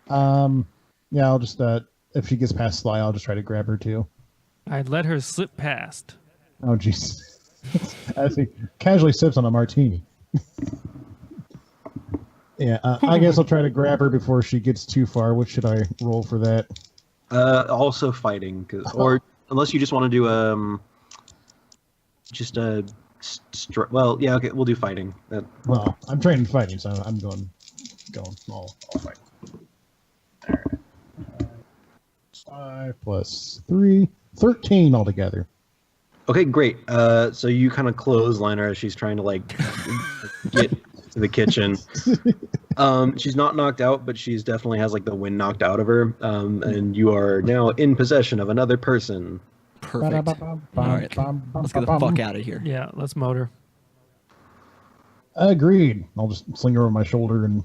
Yeah, I'll just if she gets past Sly, I'll just try to grab her too. I'd let her slip past. Oh jeez. As he casually sips on a martini. Yeah, I guess I'll try to grab her before she gets too far. What should I roll for that? Also fighting, or unless you just want to do well, yeah, okay, we'll do fighting. Well, I'm trained in fighting, so I'm going all fight. All right. 5 plus 3, 13 altogether. Okay, great. So you kind of clothesline her as she's trying to like get to the kitchen. She's not knocked out, but she's definitely has like the wind knocked out of her. And you are now in possession of another person. Perfect. All right, let's get the fuck out of here. Yeah, let's motor. Agreed. I'll just sling her over my shoulder and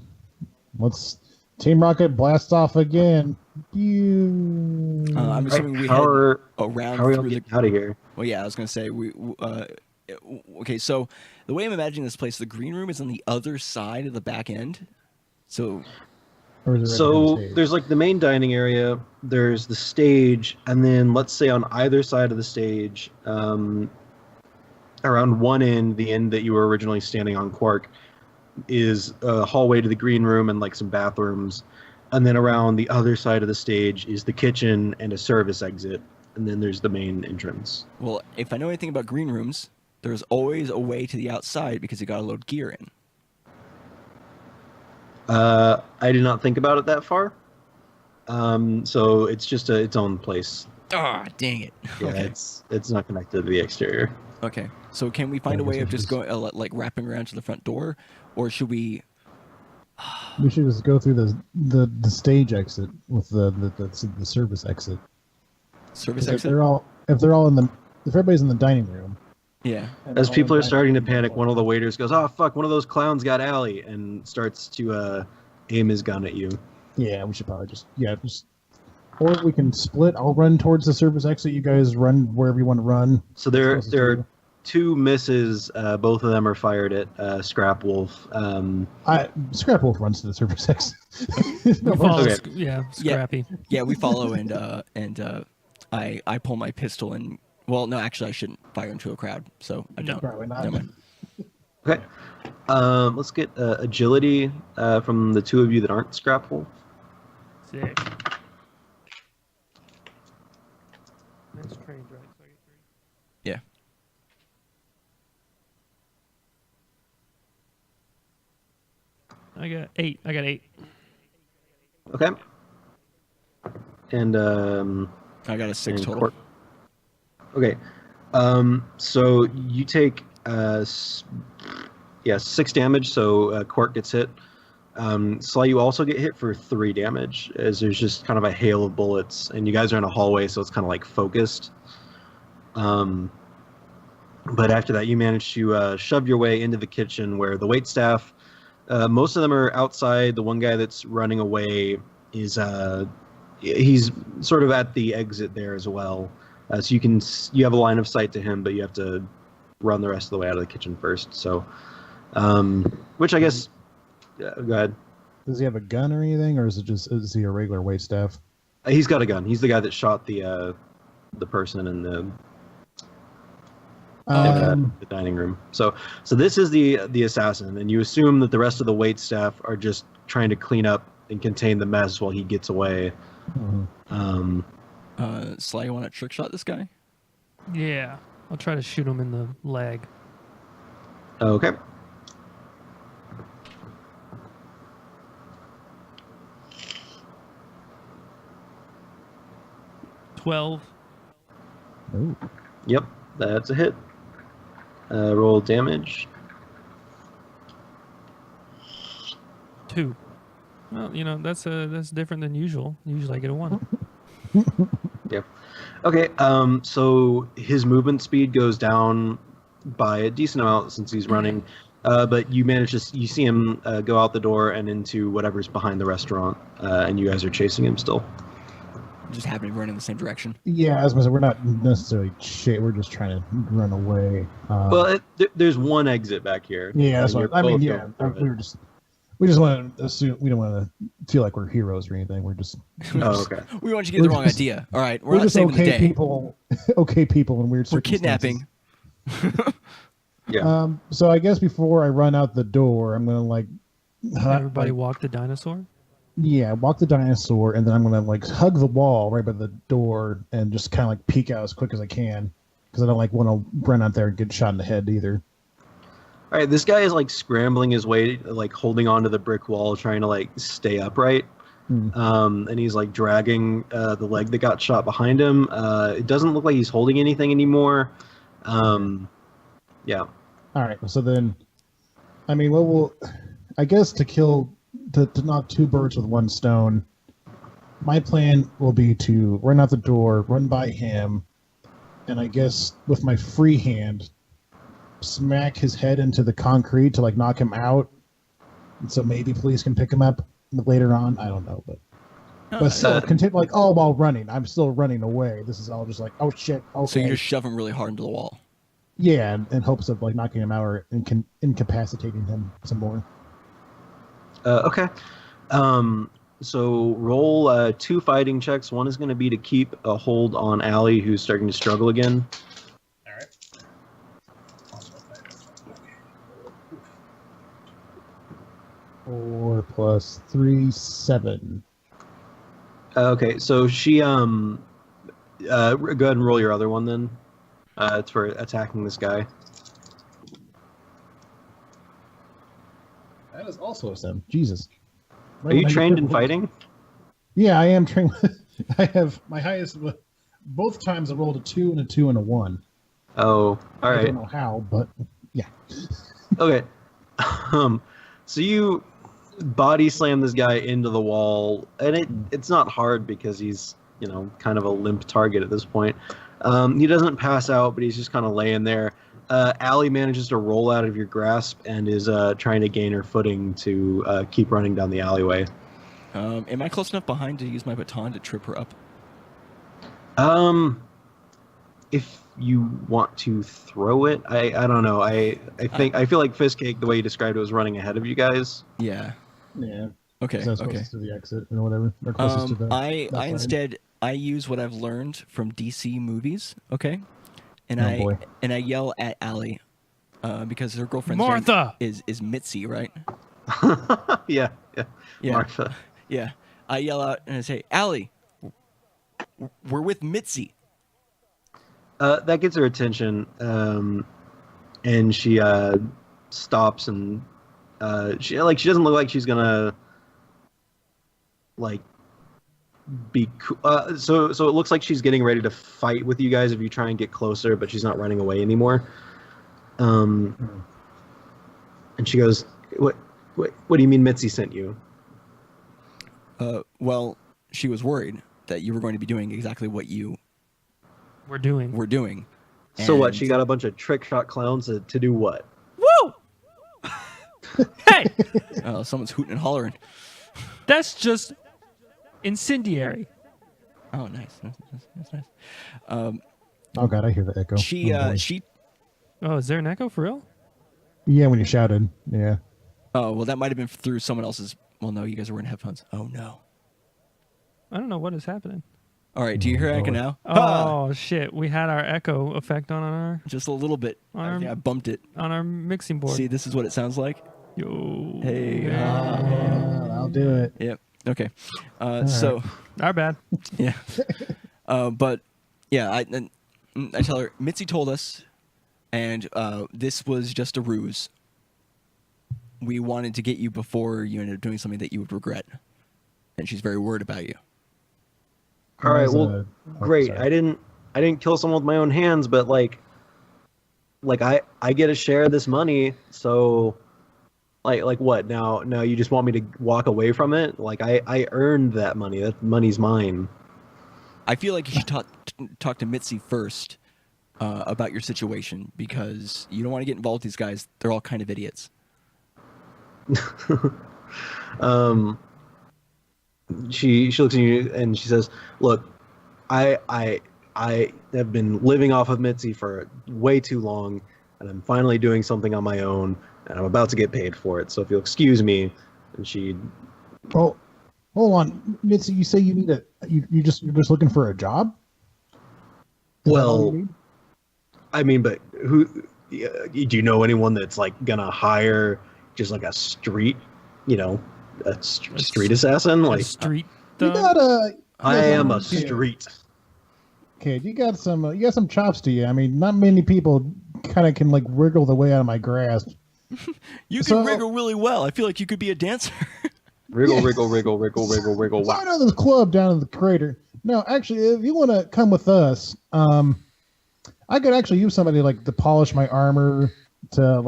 let's Team Rocket blast off again. I'm assuming we How head are around how are we all through the. getting out of here? Well, yeah, I was gonna say okay, so the way I'm imagining this place, the green room is on the other side of the back end. So Or is it right So behind the stage? there's like the main dining area, there's the stage, and then let's say on either side of the stage, around one end, the end that you were originally standing on, Quark, is a hallway to the green room and like some bathrooms. And then around the other side of the stage is the kitchen and a service exit. And then there's the main entrance. Well, if I know anything about green rooms, there's always a way to the outside because you got to load gear in. I did not think about it that far. So it's just its own place. Ah, dang it. Yeah, Okay. it's not connected to the exterior. Okay. So can we find a way of just going like wrapping around to the front door, or should we? We should just go through the stage exit with the service exit. Service If exit? if everybody's in the dining room. Yeah. and As all people in are the starting to dining room, panic, one of the waiters goes, "Oh fuck! One of those clowns got Allie," and starts to aim his gun at you. Yeah, we should probably just or we can split. I'll run towards the service exit. You guys run wherever you want to run. So there Closest to are you. 2 misses. Both of them are fired at Scrap Wolf. Scrap Wolf runs to the service exit. We follow, Okay. Scrappy. Yeah, we follow and I pull my pistol and well, no, actually I shouldn't fire into a crowd, so I don't. Probably not. Never mind. Okay. Let's get agility from the 2 of you that aren't Scrap Wolf. Sick. That's trained, right? So I get 3. Yeah. I got 8. I got 8. Okay. And I got a 6 and total. Quark. Okay. So you take 6 damage. So Quark gets hit. Sly, you also get hit for 3 damage, as there's just kind of a hail of bullets, and you guys are in a hallway, so it's kind of like focused. But after that, you manage to shove your way into the kitchen, where the waitstaff, most of them are outside. The one guy that's running away is he's sort of at the exit there as well. So you have a line of sight to him, but you have to run the rest of the way out of the kitchen first. So, which I guess. Go ahead. Does he have a gun or anything, or is he a regular waitstaff? He's got a gun. He's the guy that shot the person in the dining room. So this is the assassin, and you assume that the rest of the waitstaff are just trying to clean up and contain the mess while he gets away. Sly, you want to trick shot this guy? Yeah. I'll try to shoot him in the leg. Okay. $12. Oh. Yep, that's a hit. Roll damage. 2. Well, that's different than usual. Usually I get a 1. Yep. Okay. So his movement speed goes down by a decent amount since he's running, but you see him go out the door and into whatever's behind the restaurant, and you guys are chasing him still. Just happen to be running in the same direction. Yeah, as I said, we're not necessarily we're just trying to run away. Well, there's one exit back here. Yeah, that's and what you're I mean. both Yeah, going for it. we just want to assume we don't want to feel like we're heroes or anything. We're just Oh, okay. We want you to get the wrong just- idea. All right, we're we're not just saving the okay day. people. Okay, people in weird We're circumstances. kidnapping. Yeah. So I guess before I run out the door, I'm gonna Everybody walk the dinosaur? walk the dinosaur, and then I'm gonna hug the wall right by the door and just kind of peek out as quick as I can because I don't want to run out there and get shot in the head either. All right. This guy is scrambling his way, holding onto the brick wall, trying to stay upright. And he's dragging the leg that got shot behind him. It doesn't look like he's holding anything anymore. Yeah. All right. So then, I mean, I guess to knock 2 birds with 1 stone, my plan will be to run out the door, run by him, and I guess with my free hand, smack his head into the concrete to knock him out. And so maybe police can pick him up later on. I don't know, but still, continue all while running. I'm still running away. This is all just oh shit. Okay. So you just shove him really hard into the wall. Yeah, in hopes of knocking him out or incapacitating him some more. Okay. So roll 2 fighting checks. One is going to be to keep a hold on Allie, who's starting to struggle again. All right. 4 plus 3, 7. Okay, so she go ahead and roll your other one then. It's for attacking this guy. That is also a 7. Jesus. Are you trained in fighting? Yeah, I am trained. I have my highest. Both times I rolled a 2 and a 2 and a 1. Oh, all I right. don't know how, but yeah. Okay. So you body slam this guy into the wall, and it's not hard because he's, kind of a limp target at this point. He doesn't pass out, but he's just kind of laying there. Allie manages to roll out of your grasp and is trying to gain her footing to keep running down the alleyway. Am I close enough behind to use my baton to trip her up? If you want to throw it, I don't know. I feel like Fistcake, the way you described it, was running ahead of you guys. Yeah. Yeah. Okay. So that's Okay. closest to the exit or whatever. Or closest to the. I side. instead I use what I've learned from DC movies. Okay. And Oh, boy. I yell at Allie, because her girlfriend's Martha! name is Mitzi, right? Yeah. Yeah. Martha. Yeah. I yell out and I say, Allie, we're with Mitzi. That gets her attention, and she stops and she doesn't look like she's gonna be so it looks like she's getting ready to fight with you guys if you try and get closer, but she's not running away anymore. And she goes, "What do you mean Mitzi sent you?" Well, she was worried that you were going to be doing exactly what you We're doing. were doing. So what? And- She got a bunch of trick shot clowns to do what? Woo! Hey, someone's hooting and hollering. that's just incendiary. Oh, nice. That's nice. Oh god, I hear the echo. She Oh, boy. she. Oh, is there an echo for real? Yeah, when you shouted. Yeah. Oh, well, that might have been through someone else's. Well, no, you guys were in headphones. Oh no. I don't know what is happening. All right, do you hear echo now? Oh shit, we had our echo effect on Just a little bit. I think I bumped it. our mixing board. See, this is what it sounds like. Yo. Hey. Yeah, I'll do it. Yep. Okay. So, Our bad. yeah. But yeah, I tell her Mitzi told us, and this was just a ruse. We wanted to get you before you ended up doing something that you would regret, and she's very worried about you. All right, well, Oh, great. sorry. I didn't kill someone with my own hands, but like I get a share of this money, so like what? Now you just want me to walk away from it? Like I earned that money. That money's mine. I feel like you should talk to Mitzi first about your situation, because you don't want to get involved with these guys. They're all kind of idiots. She looks at you and she says, "Look, I have been living off of Mitzi for way too long, and I'm finally doing something on my own, and I'm about to get paid for it. So if you'll excuse me," and she, Oh, hold on, Mitzi. You say you need you're just looking for a job? Is that all well, you need? I mean, but who? Do you know anyone that's like gonna hire just like a street, street assassin? A Like street You thug. got I am a yeah. street. Kid, you got some chops to you. I mean, not many people kind of can like wriggle the way out of my grasp. You can So- wriggle really well. I feel like you could be a dancer. Wriggle, Yeah. wriggle, wriggle, wriggle, wiggle, wiggle, So I wow. know there's a club down in the crater. No, actually, if you want to come with us, I could actually use somebody like to polish my armor, to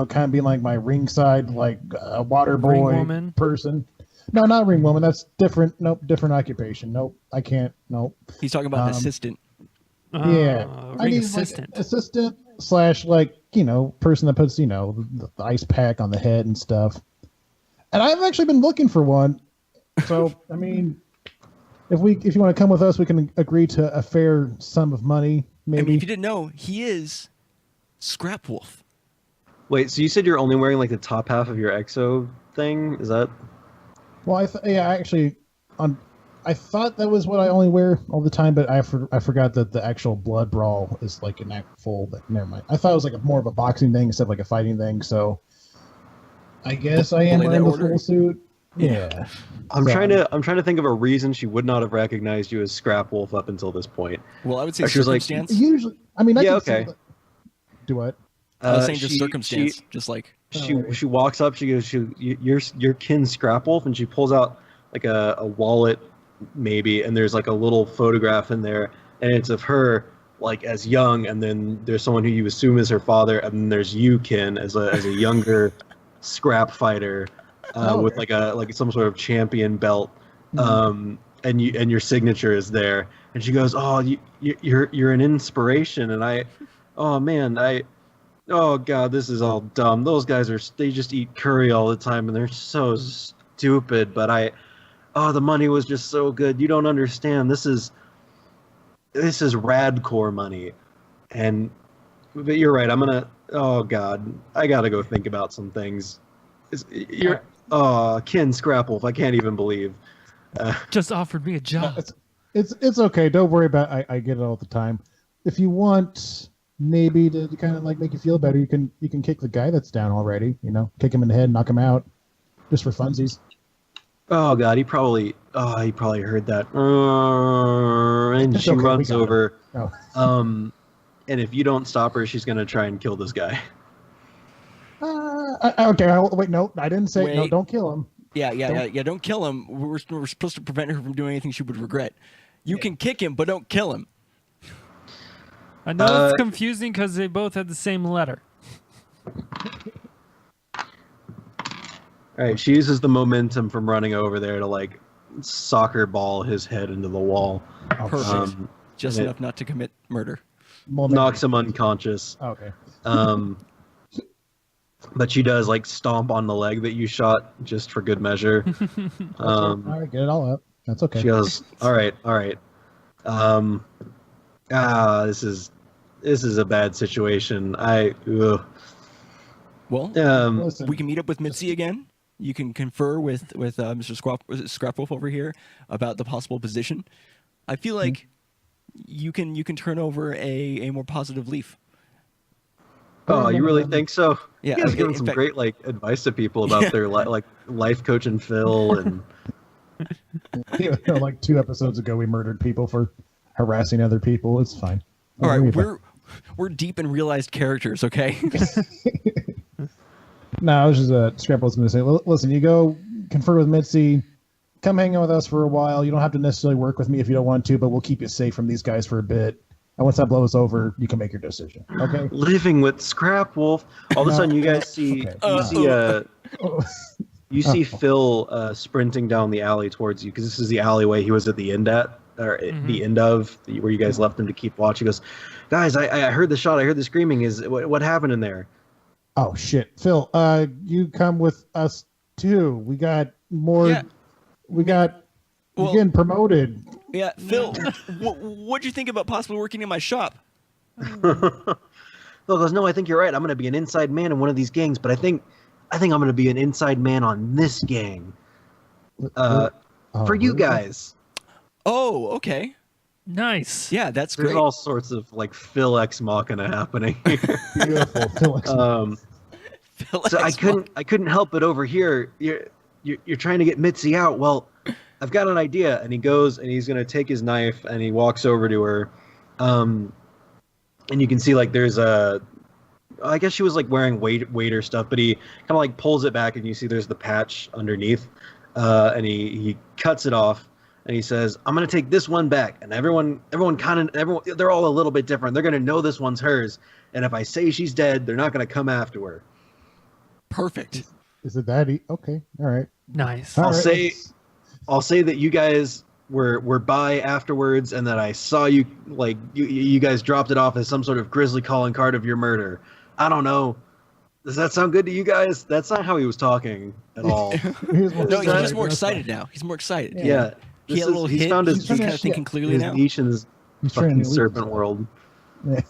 kind of be like my ringside a water Ring boy woman? person. No, not ring woman. That's different. Nope, different occupation. Nope, I can't. Nope. He's talking about an assistant. Yeah, I Ring need assistant. like, assistant / person that puts the ice pack on the head and stuff. And I've actually been looking for one. So I mean, if you want to come with us, we can agree to a fair sum of money. Maybe. I mean, if you didn't know, he is Scrap Wolf. Wait, so you said you're only wearing like the top half of your exo thing? Is that? Well, I thought that was what I only wear all the time, but I forgot that the actual blood brawl is like an act full. But never mind. I thought it was like more of a boxing thing instead of like a fighting thing. So I guess I am Play that wearing the order? full suit. Yeah. I'm So, trying to think of a reason she would not have recognized you as Scrap Wolf up until this point. Well, I would say She was like, circumstance. Usually, I mean, I Yeah, can okay. see. Do what? I was saying just she circumstance, just like she walks up. She goes, "You're kin Scrap Wolf," and she pulls out like a wallet, maybe, and there's like a little photograph in there, and it's of her like as young, and then there's someone who you assume is her father, and then there's you, kin, as a younger scrap fighter with like some sort of champion belt, and your signature is there, and she goes, "Oh, you're an inspiration," and oh man, oh god, this is all dumb. Those guys they just eat curry all the time, and they're so stupid. But the money was just so good. You don't understand. This is radcore money, but you're right. Oh god, I gotta go think about some things. Ken Scrapple. I can't even believe. Just offered me a job. It's okay. Don't worry about. I get it all the time. If you want maybe to kind of like make you feel better, you can kick the guy that's down already. You know, kick him in the head, knock him out, just for funsies. Oh god, he probably heard that. And she runs over. Oh. And if you don't stop her, she's gonna try and kill this guy. Okay. Wait, no, I didn't say no. Don't kill him. Yeah. Don't kill him. We're supposed to prevent her from doing anything she would regret. You can kick him, but don't kill him. I know it's confusing because they both had the same letter. All right, she uses the momentum from running over there to like soccer ball his head into the wall. Oh, Perfect. Just enough not to commit murder. Knocks him unconscious. Okay. But she does like stomp on the leg that you shot just for good measure. All right, get it all up. That's okay. She goes, all right. This is a bad situation. Well, Listen. we can meet up with Mitzi again. You can confer with Mr. Scrapwolf over here about the possible position. I feel like you can turn over a more positive leaf. Oh, you really think so? Yeah, you guys giving some great like advice to people about their like life coach and Phil and. Like 2 episodes ago, we murdered people for harassing other people. It's fine. All right, we're deep in realized characters, okay? No, I was just Scrapple was going to say, listen, you go confer with Mitzi, come hang out with us for a while. You don't have to necessarily work with me if you don't want to, but we'll keep you safe from these guys for a bit. And once that blows over, you can make your decision. Okay. Living with Scrap Wolf. All of a sudden, you guys see you see Phil sprinting down the alley towards you because this is the alleyway he was at the end at, or the end of where you guys left him to keep watch. He goes, guys, I heard the shot. I heard the screaming. What happened in there? Oh shit, Phil, you come with us too. We got more. Yeah. You're getting promoted. Yeah, Phil, what'd you think about possibly working in my shop? Phil goes, no, I think you're right. I'm going to be an inside man in one of these gangs, but I think I'm going to be an inside man on this gang. For you guys. Oh, okay. Nice. Yeah, that's There's great. all sorts of like Phil X Machina happening here. Beautiful, Phil. So I couldn't help but overhear you're trying to get Mitzi out. Well, I've got an idea. And he goes and he's going to take his knife and he walks over to her. And you can see like there's I guess she was like wearing waiter stuff, but he kind of like pulls it back and you see there's the patch underneath. And he cuts it off and he says, I'm going to take this one back. And everyone, they're all a little bit different. They're going to know this one's hers. And if I say she's dead, they're not going to come after her. Perfect. Is it that? Okay. All right. Nice. All I'll right. say that you guys were by afterwards and that I saw you like you guys dropped it off as some sort of grisly calling card of your murder. I don't know. Does that sound good to you guys? That's not how he was talking at all. No, he's just more excited now. He's more excited. Yeah. He had a little hit. Found He's kind of thinking clearly his now. niche in his fucking serpent world. Yeah.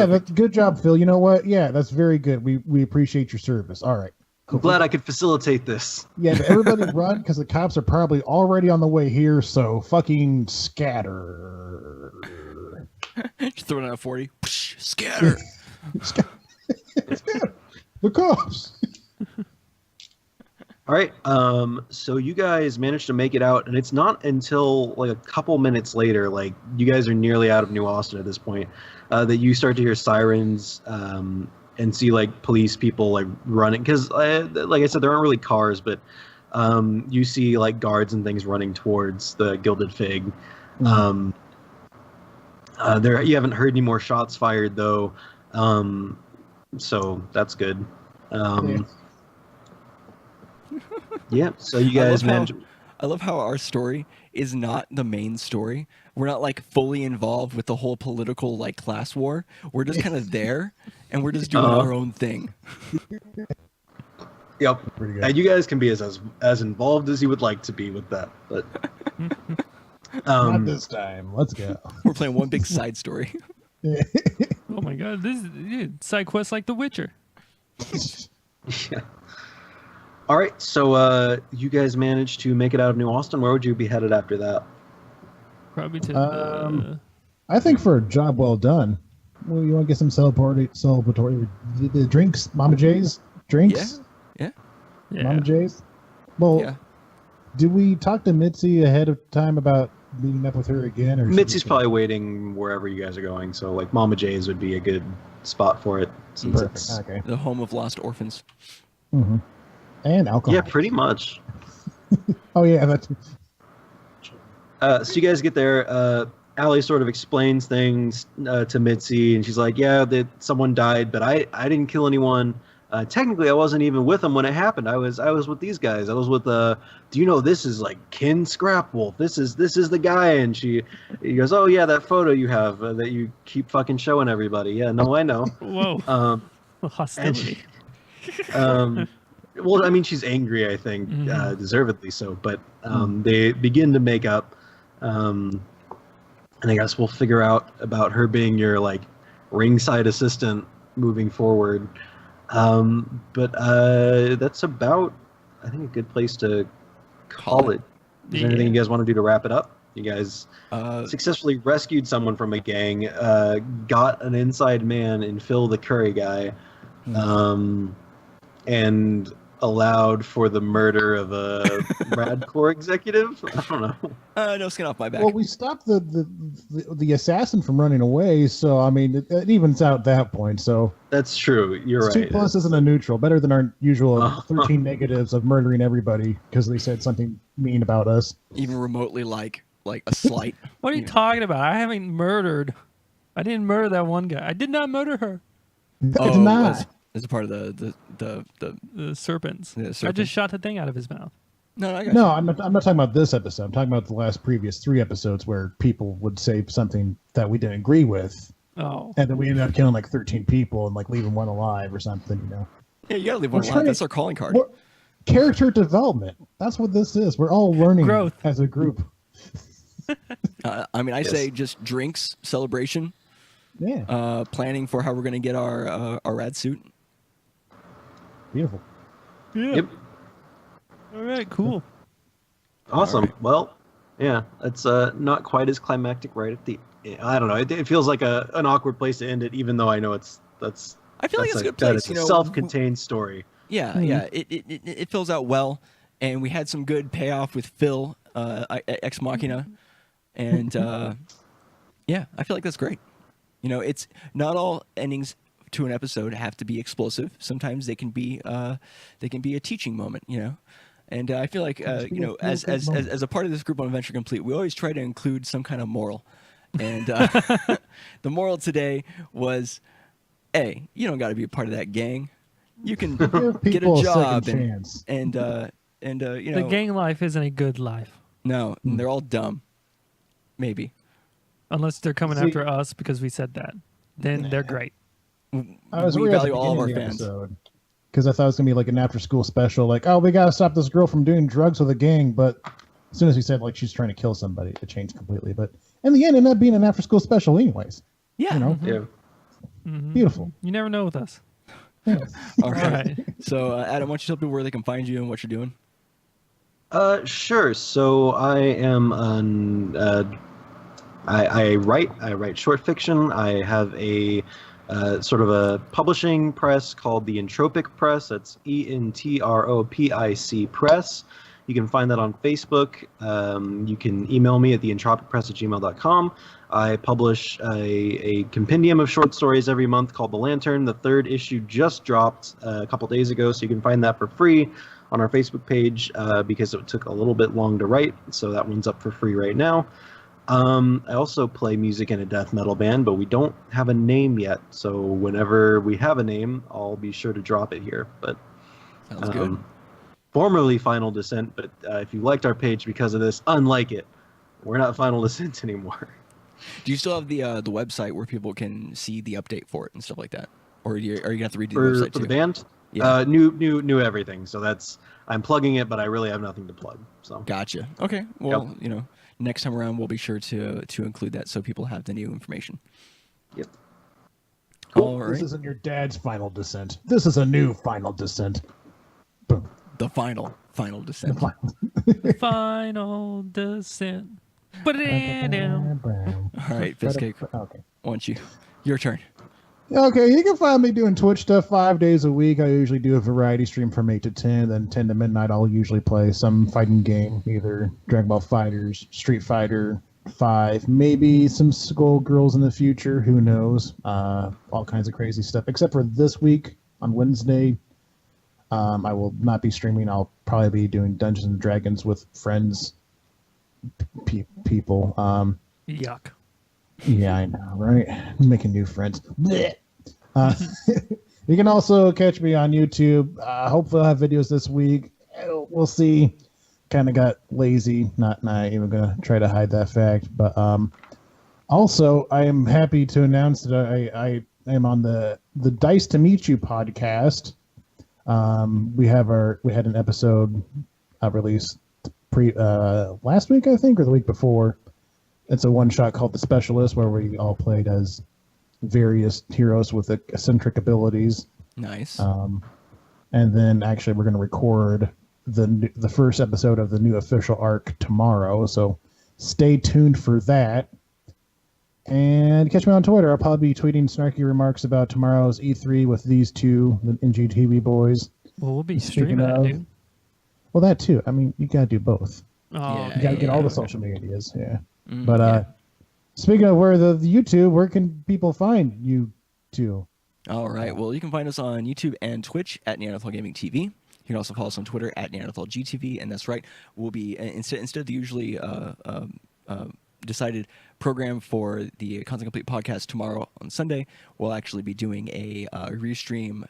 That's good job, Phil. You know what? Yeah, that's very good. We appreciate your service. All right. I'm glad I could facilitate this. Yeah, but everybody run because the cops are probably already on the way here. So fucking scatter. Just throwing out a 40. Scatter. Scatter. The cops. All right. So you guys managed to make it out, and it's not until like a couple minutes later, like you guys are nearly out of New Austin at this point, that you start to hear sirens and see like police people like running. Because, like I said, there aren't really cars, but you see like guards and things running towards the Gilded Fig. There, you haven't heard any more shots fired though, so that's good. Yeah, so you guys manage. I love how our story is not the main story. We're not like fully involved with the whole political like class war. We're just kind of there, and we're just doing our own thing. Yep, and you guys can be as involved as you would like to be with that, but not this time. Let's go. We're playing one big side story. Oh my god, this is side quest like The Witcher. Yeah. All right, so you guys managed to make it out of New Austin. Where would you be headed after that? Probably to I think for a job well done. Well, you want to get some celebratory the drinks, Mama J's drinks. Yeah. Mama J's. Well, Yeah. did we talk to Mitzi ahead of time about meeting up with her again? Or Mitzi's probably waiting wherever you guys are going, so like Mama J's would be a good spot for it. Since Perfect. it's, Okay. The home of lost orphans. Mm-hmm. And alcohol. yeah, pretty much. Oh yeah, that's. So you guys get there. Allie sort of explains things to Mitzi, and she's like, "Yeah, that someone died, but I didn't kill anyone. Technically, I wasn't even with them when it happened. I was with these guys. I was with do you know this is like Ken Scrapwolf? This is the guy." And he goes, "Oh yeah, that photo you have that you keep fucking showing everybody. Yeah, no, I know." Whoa. Hostility. Well, I mean, she's angry, I think, deservedly so. But they begin to make up, and I guess we'll figure out about her being your like ringside assistant moving forward. But that's about, I think, a good place to call it. Is there anything you guys want to do to wrap it up? You guys successfully rescued someone from a gang, got an inside man in Phil the Curry guy, and allowed for the murder of a Radcore executive. I don't know. No skin off my back. Well, we stopped the assassin from running away, so I mean, it evens out that point. So That's true. You're right. 2 pluses and a neutral, better than our usual 13 negatives of murdering everybody because they said something mean about us. Even remotely like a slight. What are you talking about? I haven't murdered. I didn't murder that one guy. I did not murder her. It's not. As a part of the The serpents. Yeah, I serpent. just shot the thing out of his mouth. No, I got No, I'm not talking about this episode. I'm talking about the last previous 3 episodes where people would say something that we didn't agree with, Oh. and then we ended up killing like 13 people and like leaving one alive or something. You know, Yeah, you gotta leave one We're alive. trying- That's our calling card. We're- character development. That's what this is. We're all learning Growth. as a group. I mean, I say just drinks, celebration, Yeah, planning for how we're gonna get our rad-suit. beautiful. Yeah. Yep. All right, cool. Awesome. Alright. Well, yeah, it's not quite as climactic right at the. I don't know. It feels like an awkward place to end it, even though I know that's. I feel like it's a good that place. it's You a know, self-contained story. Yeah, yeah. It fills out well, and we had some good payoff with Phil, Ex Machina, and yeah, I feel like that's great. You know, it's not all endings to an episode have to be explosive. Sometimes they can be a teaching moment. You know, and I feel like you know, as a part of this group on Adventure Complete, we always try to include some kind of moral, and the moral today was, A, you don't got to be a part of that gang. You can Give get people a a job second chance. and you know, The gang life isn't a good life. no, they're all dumb. Maybe. Unless they're coming See- after us because we said that. Then they're great. I was We worried at value the all of beginning our of the fans. episode because I thought it was gonna be like an after-school special, like, oh, we gotta stop this girl from doing drugs with a gang. But as soon as he said like she's trying to kill somebody, it changed completely. But in the end, it ended up being an after-school special, anyways. Yeah. You know, Yeah. beautiful. You never know with us. All right. All right. So, Adam, why don't you tell people where they can find you and what you're doing? Sure. So I am I write short fiction. I have a sort of a publishing press called the Entropic Press. That's ENTROPIC Press. You can find that on Facebook. You can email me at theentropicpress@gmail.com. I publish a compendium of short stories every month called The Lantern. The 3rd issue just dropped a couple days ago, so you can find that for free on our Facebook page because it took a little bit long to write, so that one's up for free right now. I also play music in a death metal band, but we don't have a name yet, so whenever we have a name, I'll be sure to drop it here. But Sounds good. Formerly Final Descent, but if you liked our page because of this, unlike it, we're not Final Descent anymore. Do you still have the website where people can see the update for it and stuff like that, or are you gonna have to redo the website For too? the band? Yeah. New everything. So I'm plugging it, but I really have nothing to plug. So Gotcha. Okay. Well, next time around we'll be sure to include that so people have the new information. Yep. All right. This isn't your dad's Final Descent. This is a new Final Descent. Boom. The final descent. Final descent. Ba-da-dam. All right, Fistcake. Okay. Your turn. Okay, you can find me doing Twitch stuff 5 days a week. I usually do a variety stream from 8 to 10. Then 10 to midnight, I'll usually play some fighting game, either Dragon Ball Fighters, Street Fighter 5, maybe some Skullgirls in the future. Who knows? All kinds of crazy stuff. Except for this week on Wednesday, I will not be streaming. I'll probably be doing Dungeons and Dragons with friends, people. Yuck. Yeah, I know, right? Making new friends. Blech. You can also catch me on YouTube. Hopefully, I'll have videos this week. We'll see. Kind of got lazy. Not even gonna try to hide that fact. But also, I am happy to announce that I am on the Dice to Meet You podcast. We had an episode released last week, I think, or the week before. It's a one-shot called The Specialist, where we all played as various heroes with eccentric abilities. Nice. And then actually we're going to record the first episode of the new official arc tomorrow, so stay tuned for that. And catch me on Twitter. I'll probably be tweeting snarky remarks about tomorrow's E3 with these two, the NGTV boys. Well, we'll be streaming that, dude. Well, that too. I mean, you got to do both. Oh, You got to get all the social medias, yeah. Mm, But yeah. speaking of where the YouTube, where can people find you two? All right. Well, you can find us on YouTube and Twitch at Neanderthal Gaming TV. You can also follow us on Twitter at Neanderthal GTV, and that's right. We'll be instead of the usually decided program for the Content Complete podcast tomorrow on Sunday, we'll actually be doing a restream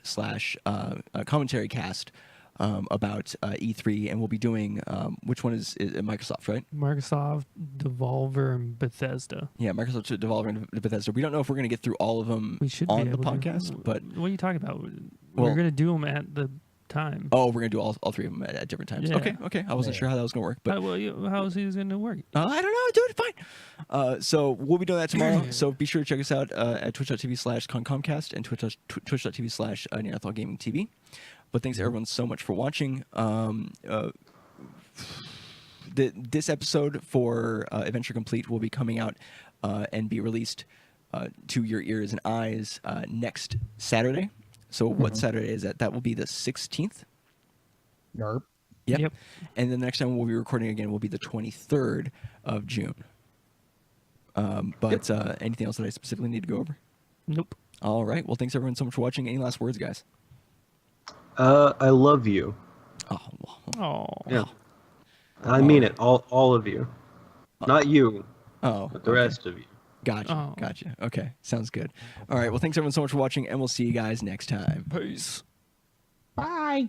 / commentary cast about E3, and we'll be doing which one is Microsoft, right? Microsoft, Devolver, and Bethesda. Yeah, Microsoft, Devolver, and Bethesda. We don't know if we're going to get through all of them We should on be the able to. podcast, but What are you talking about? Well- We're gonna do them at the time. oh, we're going to do all three of them at different times. Yeah. Okay. I wasn't sure how that was going to work, but How is he gonna work? I don't know. Do it fine. So we'll be doing that tomorrow. So be sure to check us out at twitch.tv/concomcast and twitch.tv/Neanderthal Gaming TV. But thanks everyone so much for watching. This episode for Adventure Complete will be coming out and be released to your ears and eyes next Saturday. So what Saturday is that? That will be the 16th. Yarp. Yep. And then the next time we'll be recording again will be the 23rd of June. But anything else that I specifically need to go over? Nope. All right. Well, thanks everyone so much for watching. Any last words, guys? I love you. Oh, well, Oh. Yeah. I mean it. All of you. Not you, oh, but the okay. rest of you. Gotcha. Oh. Gotcha. Okay. Sounds good. All right. Well, thanks everyone so much for watching, and we'll see you guys next time. Peace. Bye.